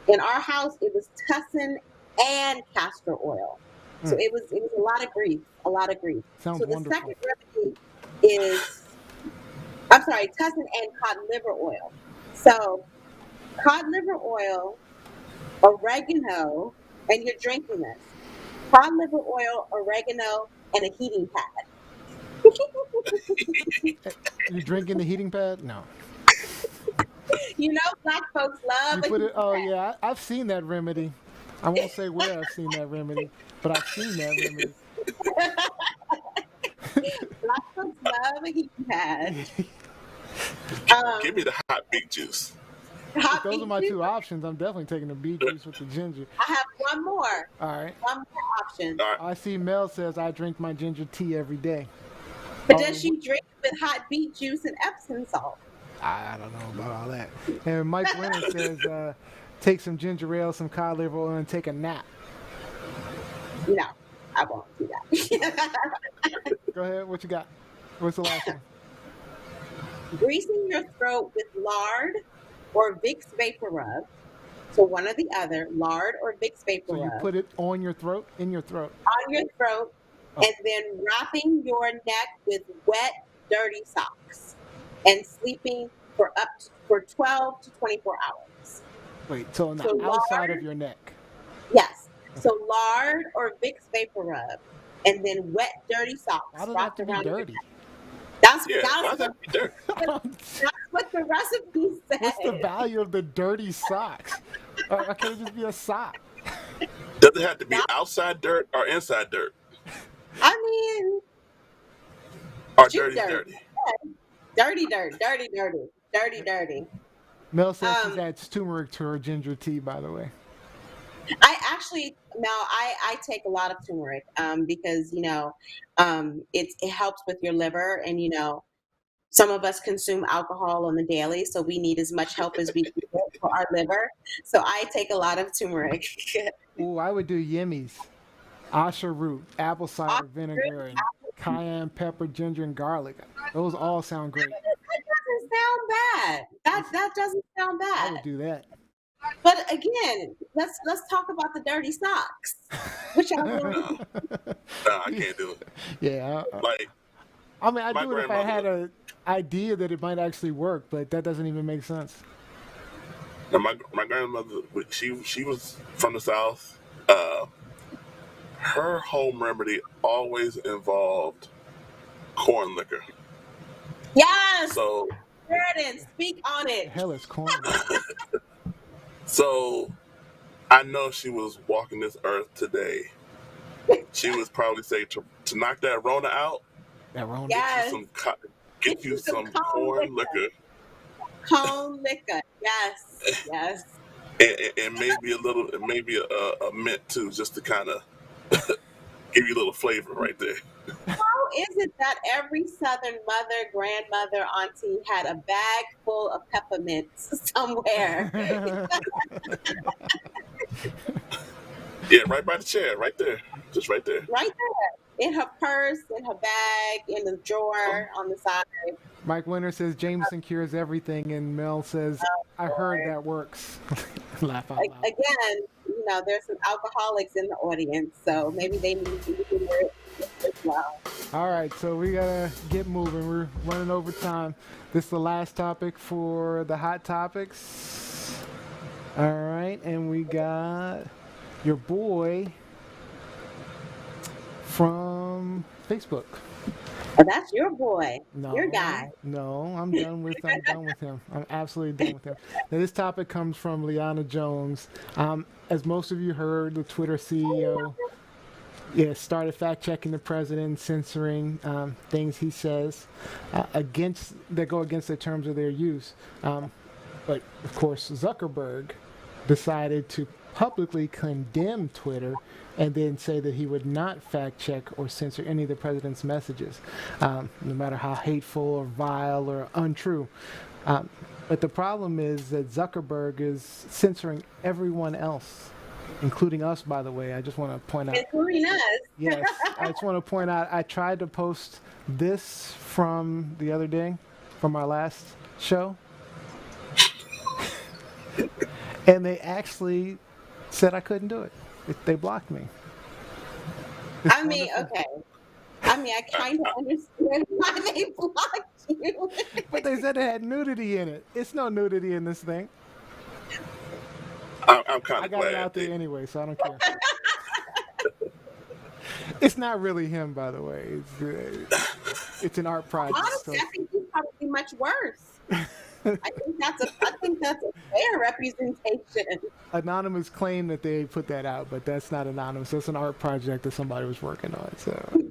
Speaker 3: In our house, it was Tussin and castor oil. So it was a lot of grief,
Speaker 1: Sounds
Speaker 3: so the
Speaker 1: wonderful.
Speaker 3: second remedy is, I'm sorry, Tussin and cod liver oil. So cod liver oil, oregano, and you're drinking this. Cod liver oil, oregano, and a heating pad.
Speaker 1: You drinking the heating pad? No.
Speaker 3: Black folks love
Speaker 1: You put
Speaker 3: a
Speaker 1: it. Oh yeah, I've seen that remedy. I won't say where I've seen that remedy, but I've seen that remedy.
Speaker 3: Black folks love a heating pad.
Speaker 2: Give me the hot beet juice.
Speaker 1: If those are my two options, I'm definitely taking the beet juice with the ginger.
Speaker 3: I have one more.
Speaker 1: All right.
Speaker 3: One more option.
Speaker 2: All right.
Speaker 1: I see Mel says I drink my ginger tea every day.
Speaker 3: But does she drink it with hot beet juice and Epsom salt?
Speaker 1: I don't know about all that. And Mike Winter says take some ginger ale, some cod liver oil, and take a nap.
Speaker 3: No, I won't do that.
Speaker 1: Go ahead. What you got? What's the last one?
Speaker 3: Greasing your throat with lard or Vicks Vapor Rub. So one or the other, lard or Vicks Vapor Rub.
Speaker 1: So you put it on your throat, in your throat.
Speaker 3: On your throat, and then wrapping your neck with wet, dirty socks, and sleeping for 12 to 24 hours.
Speaker 1: Wait, so on the outside of your neck.
Speaker 3: Yes. So lard or Vicks Vapor Rub, and then wet, dirty socks
Speaker 1: Why does it have
Speaker 3: wrapped
Speaker 1: to be
Speaker 3: around your
Speaker 1: dirty?
Speaker 3: neck. That's
Speaker 2: Yeah, why
Speaker 3: that's
Speaker 2: does that be dirty?
Speaker 3: that's what the recipe says.
Speaker 1: What's the value of the dirty socks? Why can't it just be a sock?
Speaker 2: Does it have to be outside dirt or inside dirt?
Speaker 3: I mean,
Speaker 2: Or
Speaker 3: shoot
Speaker 2: dirty's
Speaker 3: dirt.
Speaker 2: dirty?
Speaker 3: Dirty dirt, dirty, dirty, dirty, dirty.
Speaker 1: Mel says she
Speaker 3: Um,
Speaker 1: adds turmeric to her ginger tea, by the way.
Speaker 3: I actually now I take a lot of turmeric because it helps with your liver, and some of us consume alcohol on the daily, so we need as much help as we can get for our liver. So I take a lot of turmeric.
Speaker 1: Ooh, I would do yimmies. Asha root, apple cider vinegar, and cayenne pepper, ginger, and garlic. Those all sound great.
Speaker 3: That doesn't sound bad. That doesn't sound
Speaker 1: I would
Speaker 3: bad.
Speaker 1: do that.
Speaker 3: But again, let's talk about the dirty socks, which I will.
Speaker 2: No, I can't do it.
Speaker 1: Yeah.
Speaker 2: Like
Speaker 1: I mean, I'd
Speaker 2: my
Speaker 1: do it if I had
Speaker 2: grandmother.
Speaker 1: an idea that it might actually work, but that doesn't even make sense.
Speaker 2: Now my grandmother, she was from the South. Uh, her home remedy always involved corn liquor.
Speaker 3: Yes,
Speaker 2: So
Speaker 3: Sheridan, speak on
Speaker 1: The
Speaker 3: it.
Speaker 1: hell is corn?
Speaker 2: so I know she was walking this earth today. She would probably say to knock that Rona out,
Speaker 1: That wrong.
Speaker 3: Yes,
Speaker 2: get you some corn liquor,
Speaker 3: cone liquor. Yes, yes.
Speaker 2: and maybe a mint too, just to kind of give you a little flavor right there.
Speaker 3: How is it that every Southern mother, grandmother, auntie had a bag full of peppermints somewhere?
Speaker 2: Yeah, right by the chair, right there, just right there.
Speaker 3: Right there. In her purse, in her bag, in the drawer, on the side.
Speaker 1: Mike Winter says Jameson cures everything, and Mel says, I heard that works. Laugh out loud.
Speaker 3: Again, there's some alcoholics in the audience, so maybe they need to hear it as well.
Speaker 1: All right, so we gotta get moving. We're running over time. This is the last topic for the hot topics. All right, and we got your boy from Facebook.
Speaker 3: Oh, that's your boy,
Speaker 1: No,
Speaker 3: your guy.
Speaker 1: No, I'm done with him. I'm absolutely done with him. Now, this topic comes from Liana Jones. As most of you heard, the Twitter CEO started fact checking the president, censoring things he says that go against the terms of their use. But of course, Zuckerberg decided to publicly condemn Twitter and then say that he would not fact check or censor any of the president's messages, no matter how hateful or vile or untrue. But the problem is that Zuckerberg is censoring everyone else, including us, by the way. I just want to point out.
Speaker 3: Including us.
Speaker 1: Yes, I just want to point out, I tried to post this from the other day, from our last show, and they actually said I couldn't do it. They blocked me.
Speaker 3: I mean, okay. I kind of understand why they blocked you.
Speaker 1: But they said it had nudity in it. It's no nudity in this thing.
Speaker 2: I'm kind
Speaker 1: I
Speaker 2: of
Speaker 1: got
Speaker 2: glad.
Speaker 1: it out there anyway, so I don't care. It's not really him, by the way. It's an art project.
Speaker 3: Honestly, I think he's probably much worse. I think that's a fair representation.
Speaker 1: Anonymous claim that they put that out, but that's not anonymous. That's an art project that somebody was working on. So,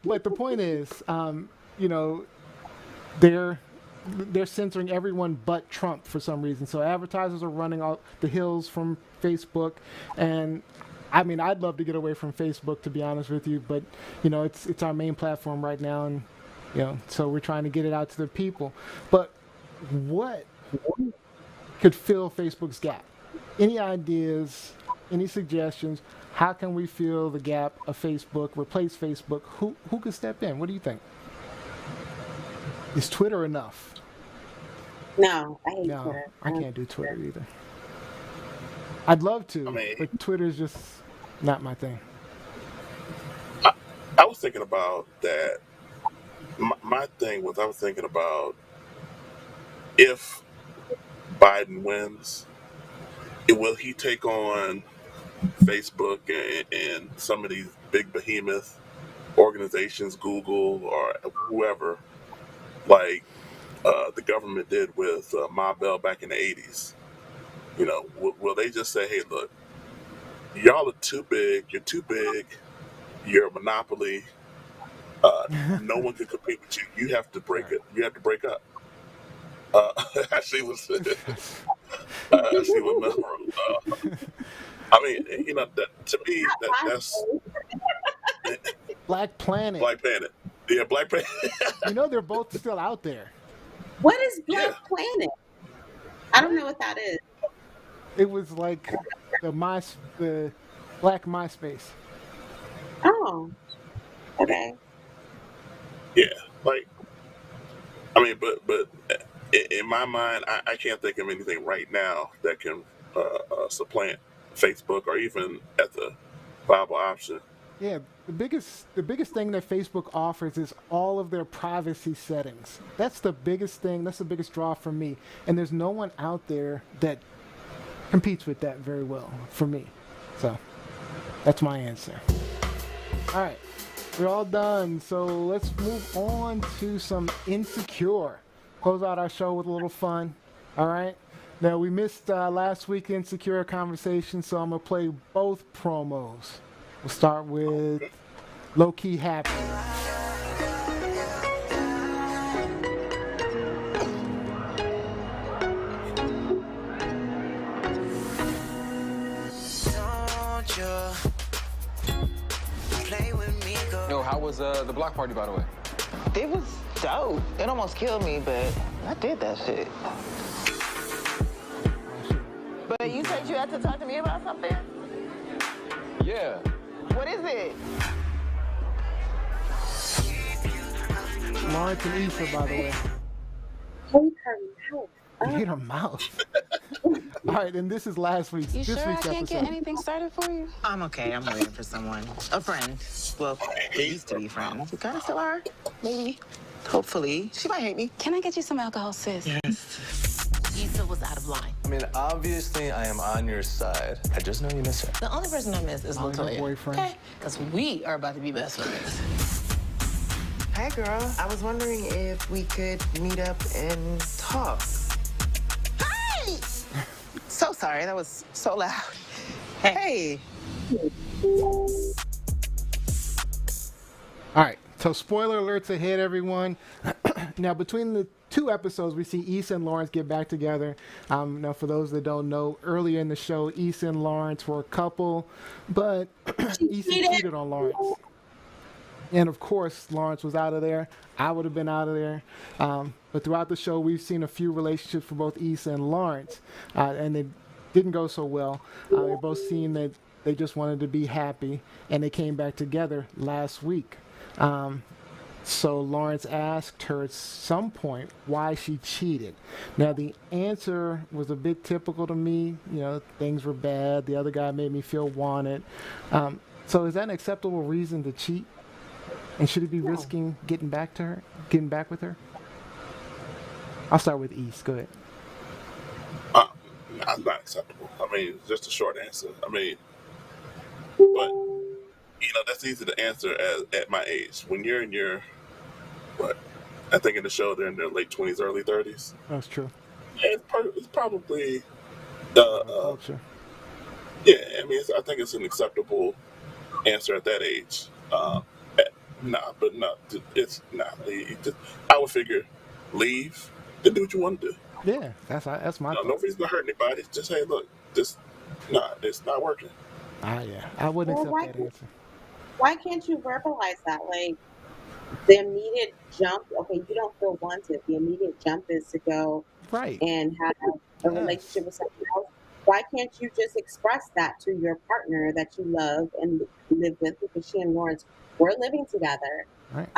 Speaker 1: but the point is, they're censoring everyone but Trump for some reason. So advertisers are running all the hills from Facebook, and I mean, I'd love to get away from Facebook, to be honest with you, but it's our main platform right now, and so we're trying to get it out to the people. But what could fill Facebook's gap? Any ideas? Any suggestions? How can we fill the gap of Facebook? Replace Facebook? Who could step in? What do you think? Is Twitter enough?
Speaker 3: No, I hate
Speaker 1: No,
Speaker 3: Twitter.
Speaker 1: I can't do Twitter either. I'd love to,
Speaker 2: I mean-
Speaker 1: but Twitter's just not my thing.
Speaker 2: I was thinking about that. My thing was, I was thinking about if Biden wins, will he take on Facebook and some of these big behemoth organizations, Google or whoever, like the government did with Ma Bell back in the 80s? You know, will they just say, hey, look, y'all are too big, you're too big, you're a monopoly, no one can compete with you, you have to break it, you have to break up. I see what I see what Melrose. I mean, you know, that, to me, that's
Speaker 1: Black Planet.
Speaker 2: Black Planet. Yeah, Black Planet.
Speaker 1: You know they're both still out there.
Speaker 3: What is Black
Speaker 2: Yeah.
Speaker 3: Planet? I don't know what that is.
Speaker 1: It was like the Black MySpace.
Speaker 3: Oh, okay.
Speaker 2: Yeah, like, I mean, but in my mind, I can't think of anything right now that can supplant Facebook or even at the viable option.
Speaker 1: Yeah, the biggest thing that Facebook offers is all of their privacy settings. That's the biggest thing. That's the biggest draw for me. And there's no one out there that competes with that very well for me. So that's my answer. All right, we're all done. So let's move on to some Insecure. Close out our show with a little fun. All right. Now we missed last week's Insecure conversation, so I'm gonna play both promos. We'll start with Low Key Happy.
Speaker 8: Yo, how was the block party, by the way?
Speaker 9: It was dope. It almost killed me, but I did that shit. But you said you had to talk to me about something?
Speaker 8: Yeah.
Speaker 9: What is it?
Speaker 1: Lawrence and Issa, by the way.
Speaker 3: Hate her mouth.
Speaker 1: You hate her mouth. All right, and this is last week's.
Speaker 10: You
Speaker 1: this
Speaker 10: sure I
Speaker 1: week's
Speaker 10: can't
Speaker 1: episode.
Speaker 10: get anything started for you?
Speaker 9: I'm okay. I'm waiting for someone. A friend. Well, we used to be friends. We kind of still are. Maybe. Hopefully. She might hate me.
Speaker 10: Can I get you some alcohol, sis?
Speaker 9: Yes.
Speaker 10: Issa was out of line.
Speaker 11: I mean, obviously, I am on your side. I just know you miss her.
Speaker 9: The only person I miss is
Speaker 1: Your
Speaker 9: Latoya.
Speaker 1: boyfriend.
Speaker 9: Okay? Because we are about to be best friends. Hey, girl. I was wondering if we could meet up and talk. Hey! So sorry. That was so loud. Hey.
Speaker 1: All right, so spoiler alerts ahead, everyone. Now, between the two episodes, we see Issa and Lawrence get back together. Now, for those that don't know, earlier in the show, Issa and Lawrence were a couple, but Issa cheated on Lawrence. And of course, Lawrence was out of there. I would have been out of there. But throughout the show, we've seen a few relationships for both Issa and Lawrence, and they didn't go so well. They both seemed that they just wanted to be happy, and they came back together last week. So Lawrence asked her at some point why she cheated. Now, the answer was a bit typical to me. You know, things were bad. The other guy made me feel wanted. So is that an acceptable reason to cheat? And should he be risking getting back with her? I'll start with East. Go ahead.
Speaker 2: Not acceptable. I mean, just a short answer. I mean, but you know, that's easy to answer at my age. When you're in your, I think in the show they're in their late 20s, early 30s.
Speaker 1: That's true.
Speaker 2: Yeah, it's probably
Speaker 1: Culture.
Speaker 2: yeah. I mean, I think it's an acceptable answer at that age. It's not. I would figure leave, then do what you want to do.
Speaker 1: Yeah, that's my.
Speaker 2: No reason to hurt anybody. Just hey, look, it's not working.
Speaker 1: Yeah, I wouldn't accept that answer.
Speaker 3: Why can't you verbalize that? Like, the immediate jump, okay, you don't feel wanted. The immediate jump is to go
Speaker 1: Right.
Speaker 3: and have a relationship with someone else. Why can't you just express that to your partner that you love and live with? Because she and Lawrence were living together.
Speaker 1: Right.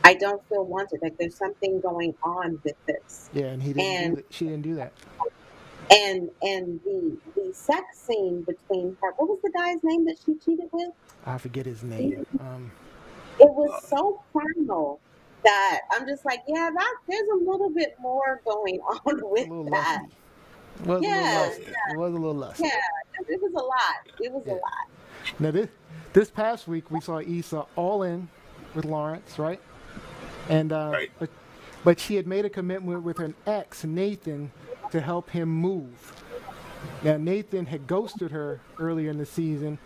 Speaker 3: I don't feel wanted. Like, there's something going on with this.
Speaker 1: Yeah, and she didn't do that.
Speaker 3: And the sex scene between her, what was the guy's name that she cheated with?
Speaker 1: I forget his name.
Speaker 3: It was so primal that I'm just like, yeah, there's a little bit more going on with that.
Speaker 1: It was a little lusty.
Speaker 3: Yeah, it was a lot. It was a lot.
Speaker 1: Now this past week we saw Issa all in with Lawrence, right? And
Speaker 2: Right.
Speaker 1: but she had made a commitment with her ex, Nathan, to help him move. Now, Nathan had ghosted her earlier in the season.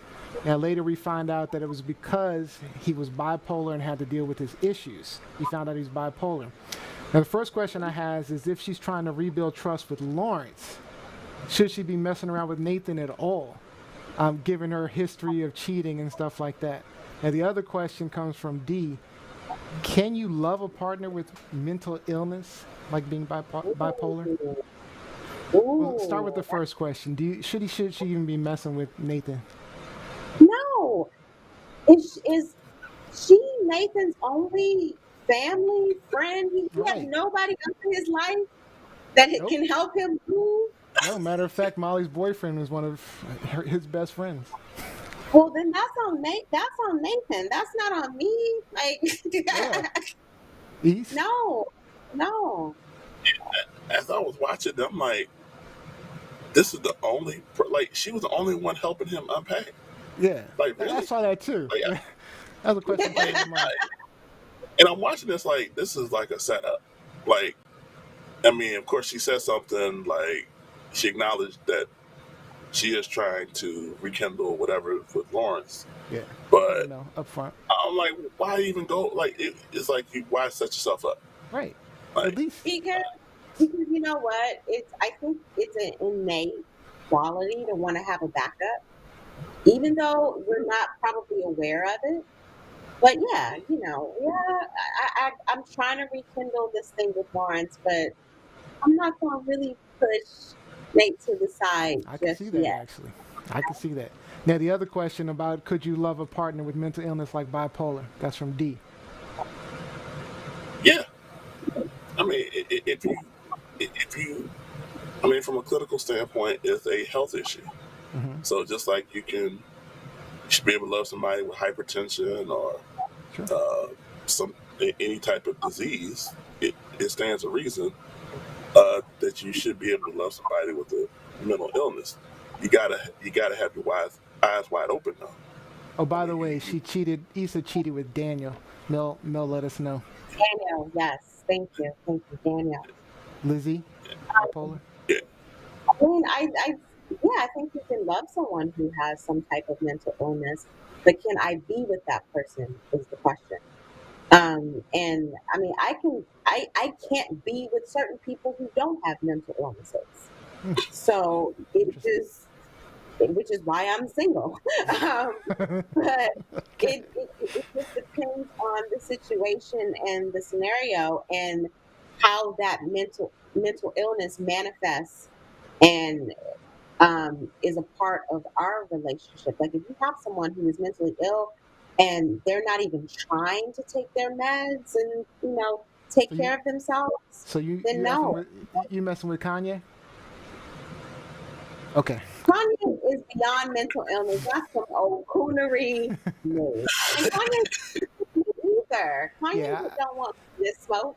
Speaker 1: Now, later we find out that it was because he was bipolar and had to deal with his issues. We found out he's bipolar. Now, the first question I have is if she's trying to rebuild trust with Lawrence, should she be messing around with Nathan at all, given her history of cheating and stuff like that? Now, the other question comes from D. Can you love a partner with mental illness, like being bipolar? Well, let's start with the first question. Should she even be messing with Nathan?
Speaker 3: No. Is she Nathan's only family friend? He has
Speaker 1: Right.
Speaker 3: nobody else in his life that
Speaker 1: Nope.
Speaker 3: can help him move.
Speaker 1: No, matter of fact, Molly's boyfriend was one of his best friends.
Speaker 3: Well, then that's on Nate. That's on Nathan. That's not on me. Like,
Speaker 1: Yeah. East?
Speaker 3: no.
Speaker 2: As I was watching, I'm like, this is the only, like, she was the only one helping him unpack.
Speaker 1: Yeah.
Speaker 2: Like, really?
Speaker 1: I saw that too.
Speaker 2: Like,
Speaker 1: Yeah. That was a question that came to mind.
Speaker 2: and I'm watching this like, this is like a setup. Like, I mean, of course, she said something like, she acknowledged that she is trying to rekindle whatever with Lawrence.
Speaker 1: Yeah.
Speaker 2: But
Speaker 1: up front.
Speaker 2: I'm like, why even go? Like, it's like, why set yourself up?
Speaker 1: Right.
Speaker 2: Like,
Speaker 1: At least.
Speaker 3: Because you know what? I think it's an innate quality to want to have a backup, even though we're not probably aware of it. But yeah, I'm trying to rekindle this thing with Lawrence, but I'm not going to really push Nate to the side
Speaker 1: I can
Speaker 3: just
Speaker 1: see that,
Speaker 3: yet.
Speaker 1: actually. I can see that. Now, the other question about could you love a partner with mental illness like bipolar? That's from D.
Speaker 2: yeah. I mean, if you, I mean, from a clinical standpoint, it's a health issue.
Speaker 1: Mm-hmm.
Speaker 2: So just like you should be able to love somebody with hypertension or any type of disease, it stands to reason that you should be able to love somebody with a mental illness. You gotta have your eyes wide open though.
Speaker 1: Oh, by the way, Issa cheated with Daniel. Mel let us know.
Speaker 3: Daniel, yes. Thank you, Daniel.
Speaker 1: Lizzie, bipolar?
Speaker 2: Yeah.
Speaker 3: I mean, I think you can love someone who has some type of mental illness, but can I be with that person is the question. And I mean, I can't be with certain people who don't have mental illnesses. So which is why I'm single. But it just depends on the situation and the scenario and how that mental illness manifests and is a part of our relationship. Like if you have someone who is mentally ill and they're not even trying to take their meds and take care of themselves,
Speaker 1: So you
Speaker 3: then no.
Speaker 1: messing with Kanye? Okay.
Speaker 3: Kanye is beyond mental illness. That's some old coonery. No. And Kanye either. Kanye don't want this smoke.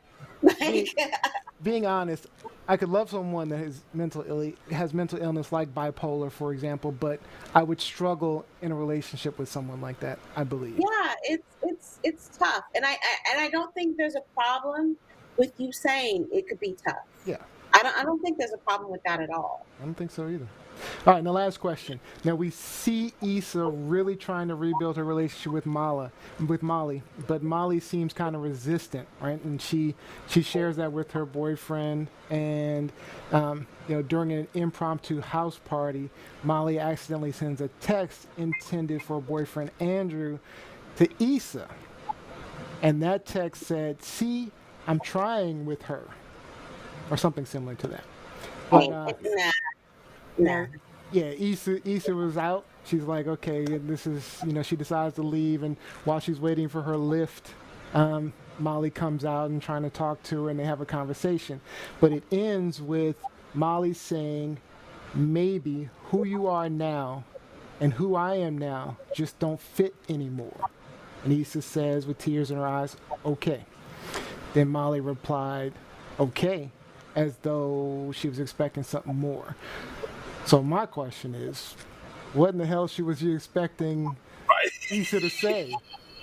Speaker 1: Being honest, I could love someone that has mental illness like bipolar, for example, but I would struggle in a relationship with someone like that, I believe.
Speaker 3: Yeah, it's tough. And I don't think there's a problem with you saying it could be tough.
Speaker 1: Yeah.
Speaker 3: I don't think there's a problem with that at all.
Speaker 1: I don't think so either. All right, and the last question. Now we see Issa really trying to rebuild her relationship with Molly, but Molly seems kind of resistant, right? And she shares that with her boyfriend, and during an impromptu house party, Molly accidentally sends a text intended for her boyfriend Andrew to Issa, and that text said, "See, I'm trying with her," or something similar to that. But,
Speaker 3: Nah.
Speaker 1: Yeah, Issa was out. She's like, okay, this is, she decides to leave, and while she's waiting for her lift, Molly comes out and trying to talk to her, and they have a conversation. But it ends with Molly saying, maybe who you are now and who I am now just don't fit anymore. And Issa says with tears in her eyes, okay. Then Molly replied, okay, as though she was expecting something more. So my question is, what in the hell was you expecting Issa to say?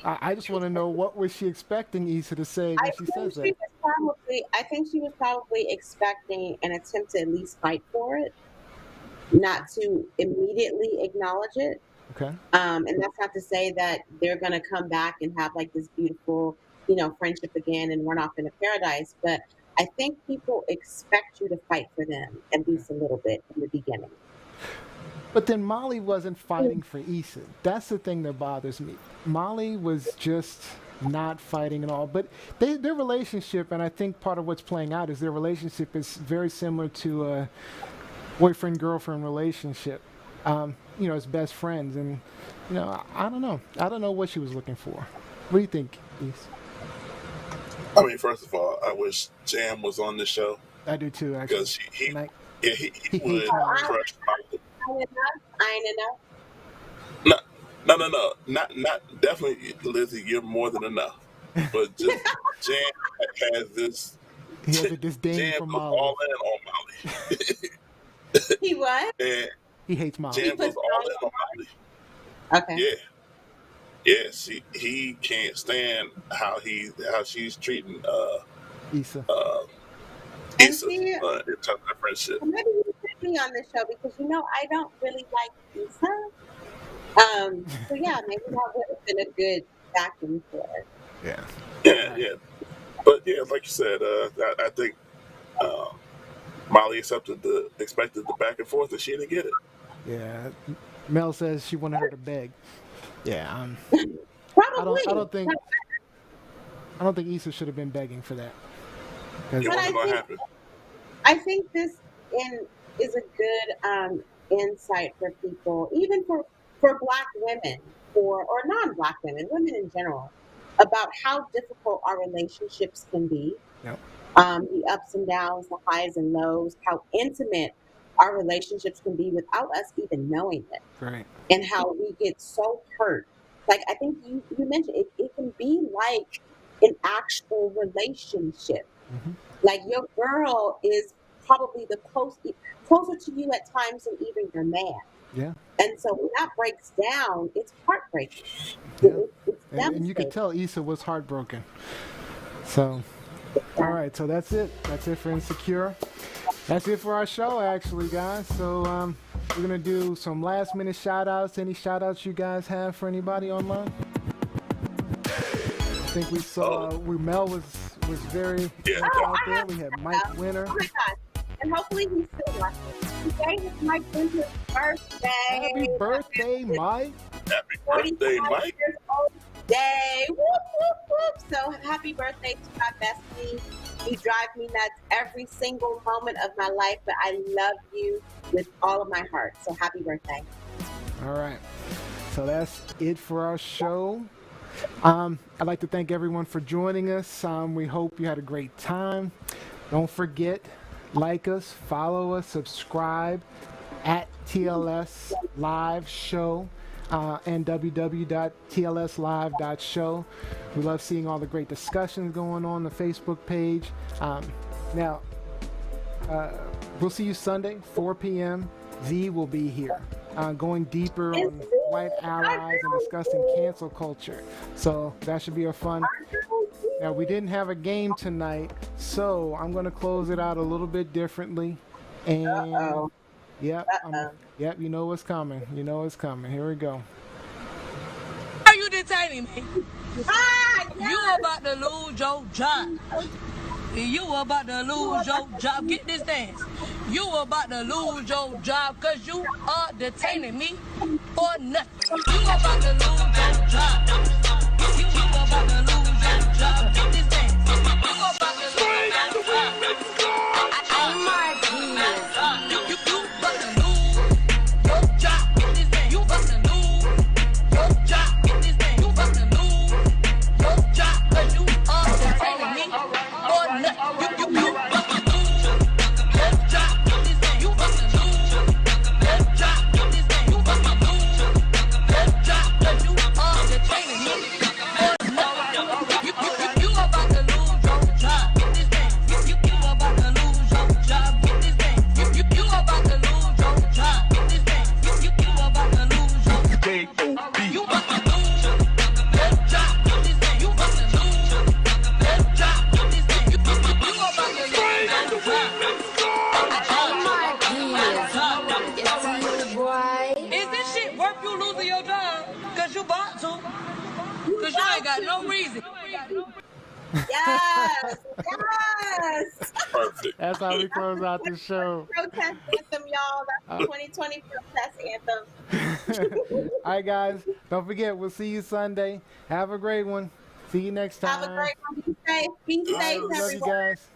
Speaker 1: I just want to know, what was she expecting Issa to say when she says that?
Speaker 3: I think she was probably expecting an attempt to at least fight for it, not to immediately acknowledge it.
Speaker 1: Okay.
Speaker 3: And that's not to say that they're going to come back and have like this beautiful, friendship again and run off into paradise. But I think people expect you to fight for them at least a little bit in the beginning.
Speaker 1: But then Molly wasn't fighting for Issa. That's the thing that bothers me. Molly was just not fighting at all. But their relationship, and I think part of what's playing out is their relationship is very similar to a boyfriend-girlfriend relationship. As best friends. And, I don't know. I don't know what she was looking for. What do you think, Issa?
Speaker 2: I mean, first of all, I wish Jam was on the show.
Speaker 1: I do too, actually.
Speaker 2: Because he would crush Molly.
Speaker 3: I ain't enough.
Speaker 2: No. Not definitely, Lizzie. You're more than enough. But just Jam has this.
Speaker 1: He has a disdain
Speaker 2: Jam
Speaker 1: for
Speaker 2: goes
Speaker 1: Molly.
Speaker 2: all in on Molly.
Speaker 3: He what?
Speaker 2: And
Speaker 1: he hates Molly.
Speaker 2: Jam goes all in on Molly.
Speaker 3: Okay.
Speaker 2: Yeah. He can't stand how she's treating
Speaker 1: Issa.
Speaker 2: Issa in terms of their friendship.
Speaker 3: Maybe you should be on this show because I don't really like Issa. So yeah, maybe that would have been a good backing for it.
Speaker 2: Yeah. But yeah, like you said, I think Molly expected the back and forth, and she didn't get it.
Speaker 1: Yeah. Mel says she wanted her to beg. Yeah.
Speaker 3: Probably.
Speaker 1: I don't think Issa should have been begging for that.
Speaker 3: I think this is a good insight for people, even for Black women or non-Black women in general, about how difficult our relationships can be.
Speaker 1: Yep.
Speaker 3: The ups and downs, the highs and lows, how intimate our relationships can be without us even knowing it.
Speaker 1: Right.
Speaker 3: And how we get so hurt. Like, I think you mentioned it can be like an actual relationship.
Speaker 1: Mm-hmm.
Speaker 3: Like, your girl is probably closer to you at times than even your man.
Speaker 1: Yeah.
Speaker 3: And so when that breaks down, it's heartbreaking.
Speaker 1: Yeah.
Speaker 3: It's
Speaker 1: and you could tell Issa was heartbroken. So, all right. So that's it. That's it for Insecure. That's it for our show, actually, guys. So we're going to do some last-minute shout-outs. Any shout-outs you guys have for anybody online? I think we saw Mel was very out there. We had Mike Winter.
Speaker 3: Oh, my God. And hopefully he's still watching. Today is Mike Winter's birthday.
Speaker 1: Happy birthday, Mike.
Speaker 2: Happy birthday, Mike.
Speaker 3: Day. Whoop, whoop, whoop. So happy birthday to my bestie. You drive me nuts every single moment of my life, but I love you with all of my heart. So happy birthday.
Speaker 1: All right. So that's it for our show. I'd like to thank everyone for joining us. We hope you had a great time. Don't forget, like us, follow us, subscribe at TLS Live Show and www.tlslive.show. We love seeing all the great discussions going on the Facebook page. Now, we'll see you Sunday, 4 p.m. Z will be here, going deeper on white allies and discussing cancel culture. So that should be a fun. Now, we didn't have a game tonight, so I'm going to close it out a little bit differently. And yep, you know what's coming. You know what's coming. Here we go.
Speaker 12: Are you detaining me? You about to lose your job. You about to lose your job. Get this dance. You about to lose your job because you are detaining me for nothing. You about to lose your job. You about to lose your job. Get this dance. You about to lose your job. Oh my goodness. You about to lose your job. Get this dance. You about to lose your job. Get this dance. You about to lose your job because you are detaining me for nothing. You about to lose your job. Get this dance. You about to lose your job. Get this dance. You about to lose your job because you are detaining me Because you ain't got no reason.
Speaker 3: Yes, yes.
Speaker 2: Perfect.
Speaker 1: That's how we close out the show.
Speaker 3: Protest anthem, y'all. That's the 2020 protest anthem.
Speaker 1: All right, guys. Don't forget, we'll see you Sunday. Have a great one. See you next time.
Speaker 3: Have a great one. Be safe. Be safe,
Speaker 1: Love you
Speaker 3: everyone.
Speaker 1: guys.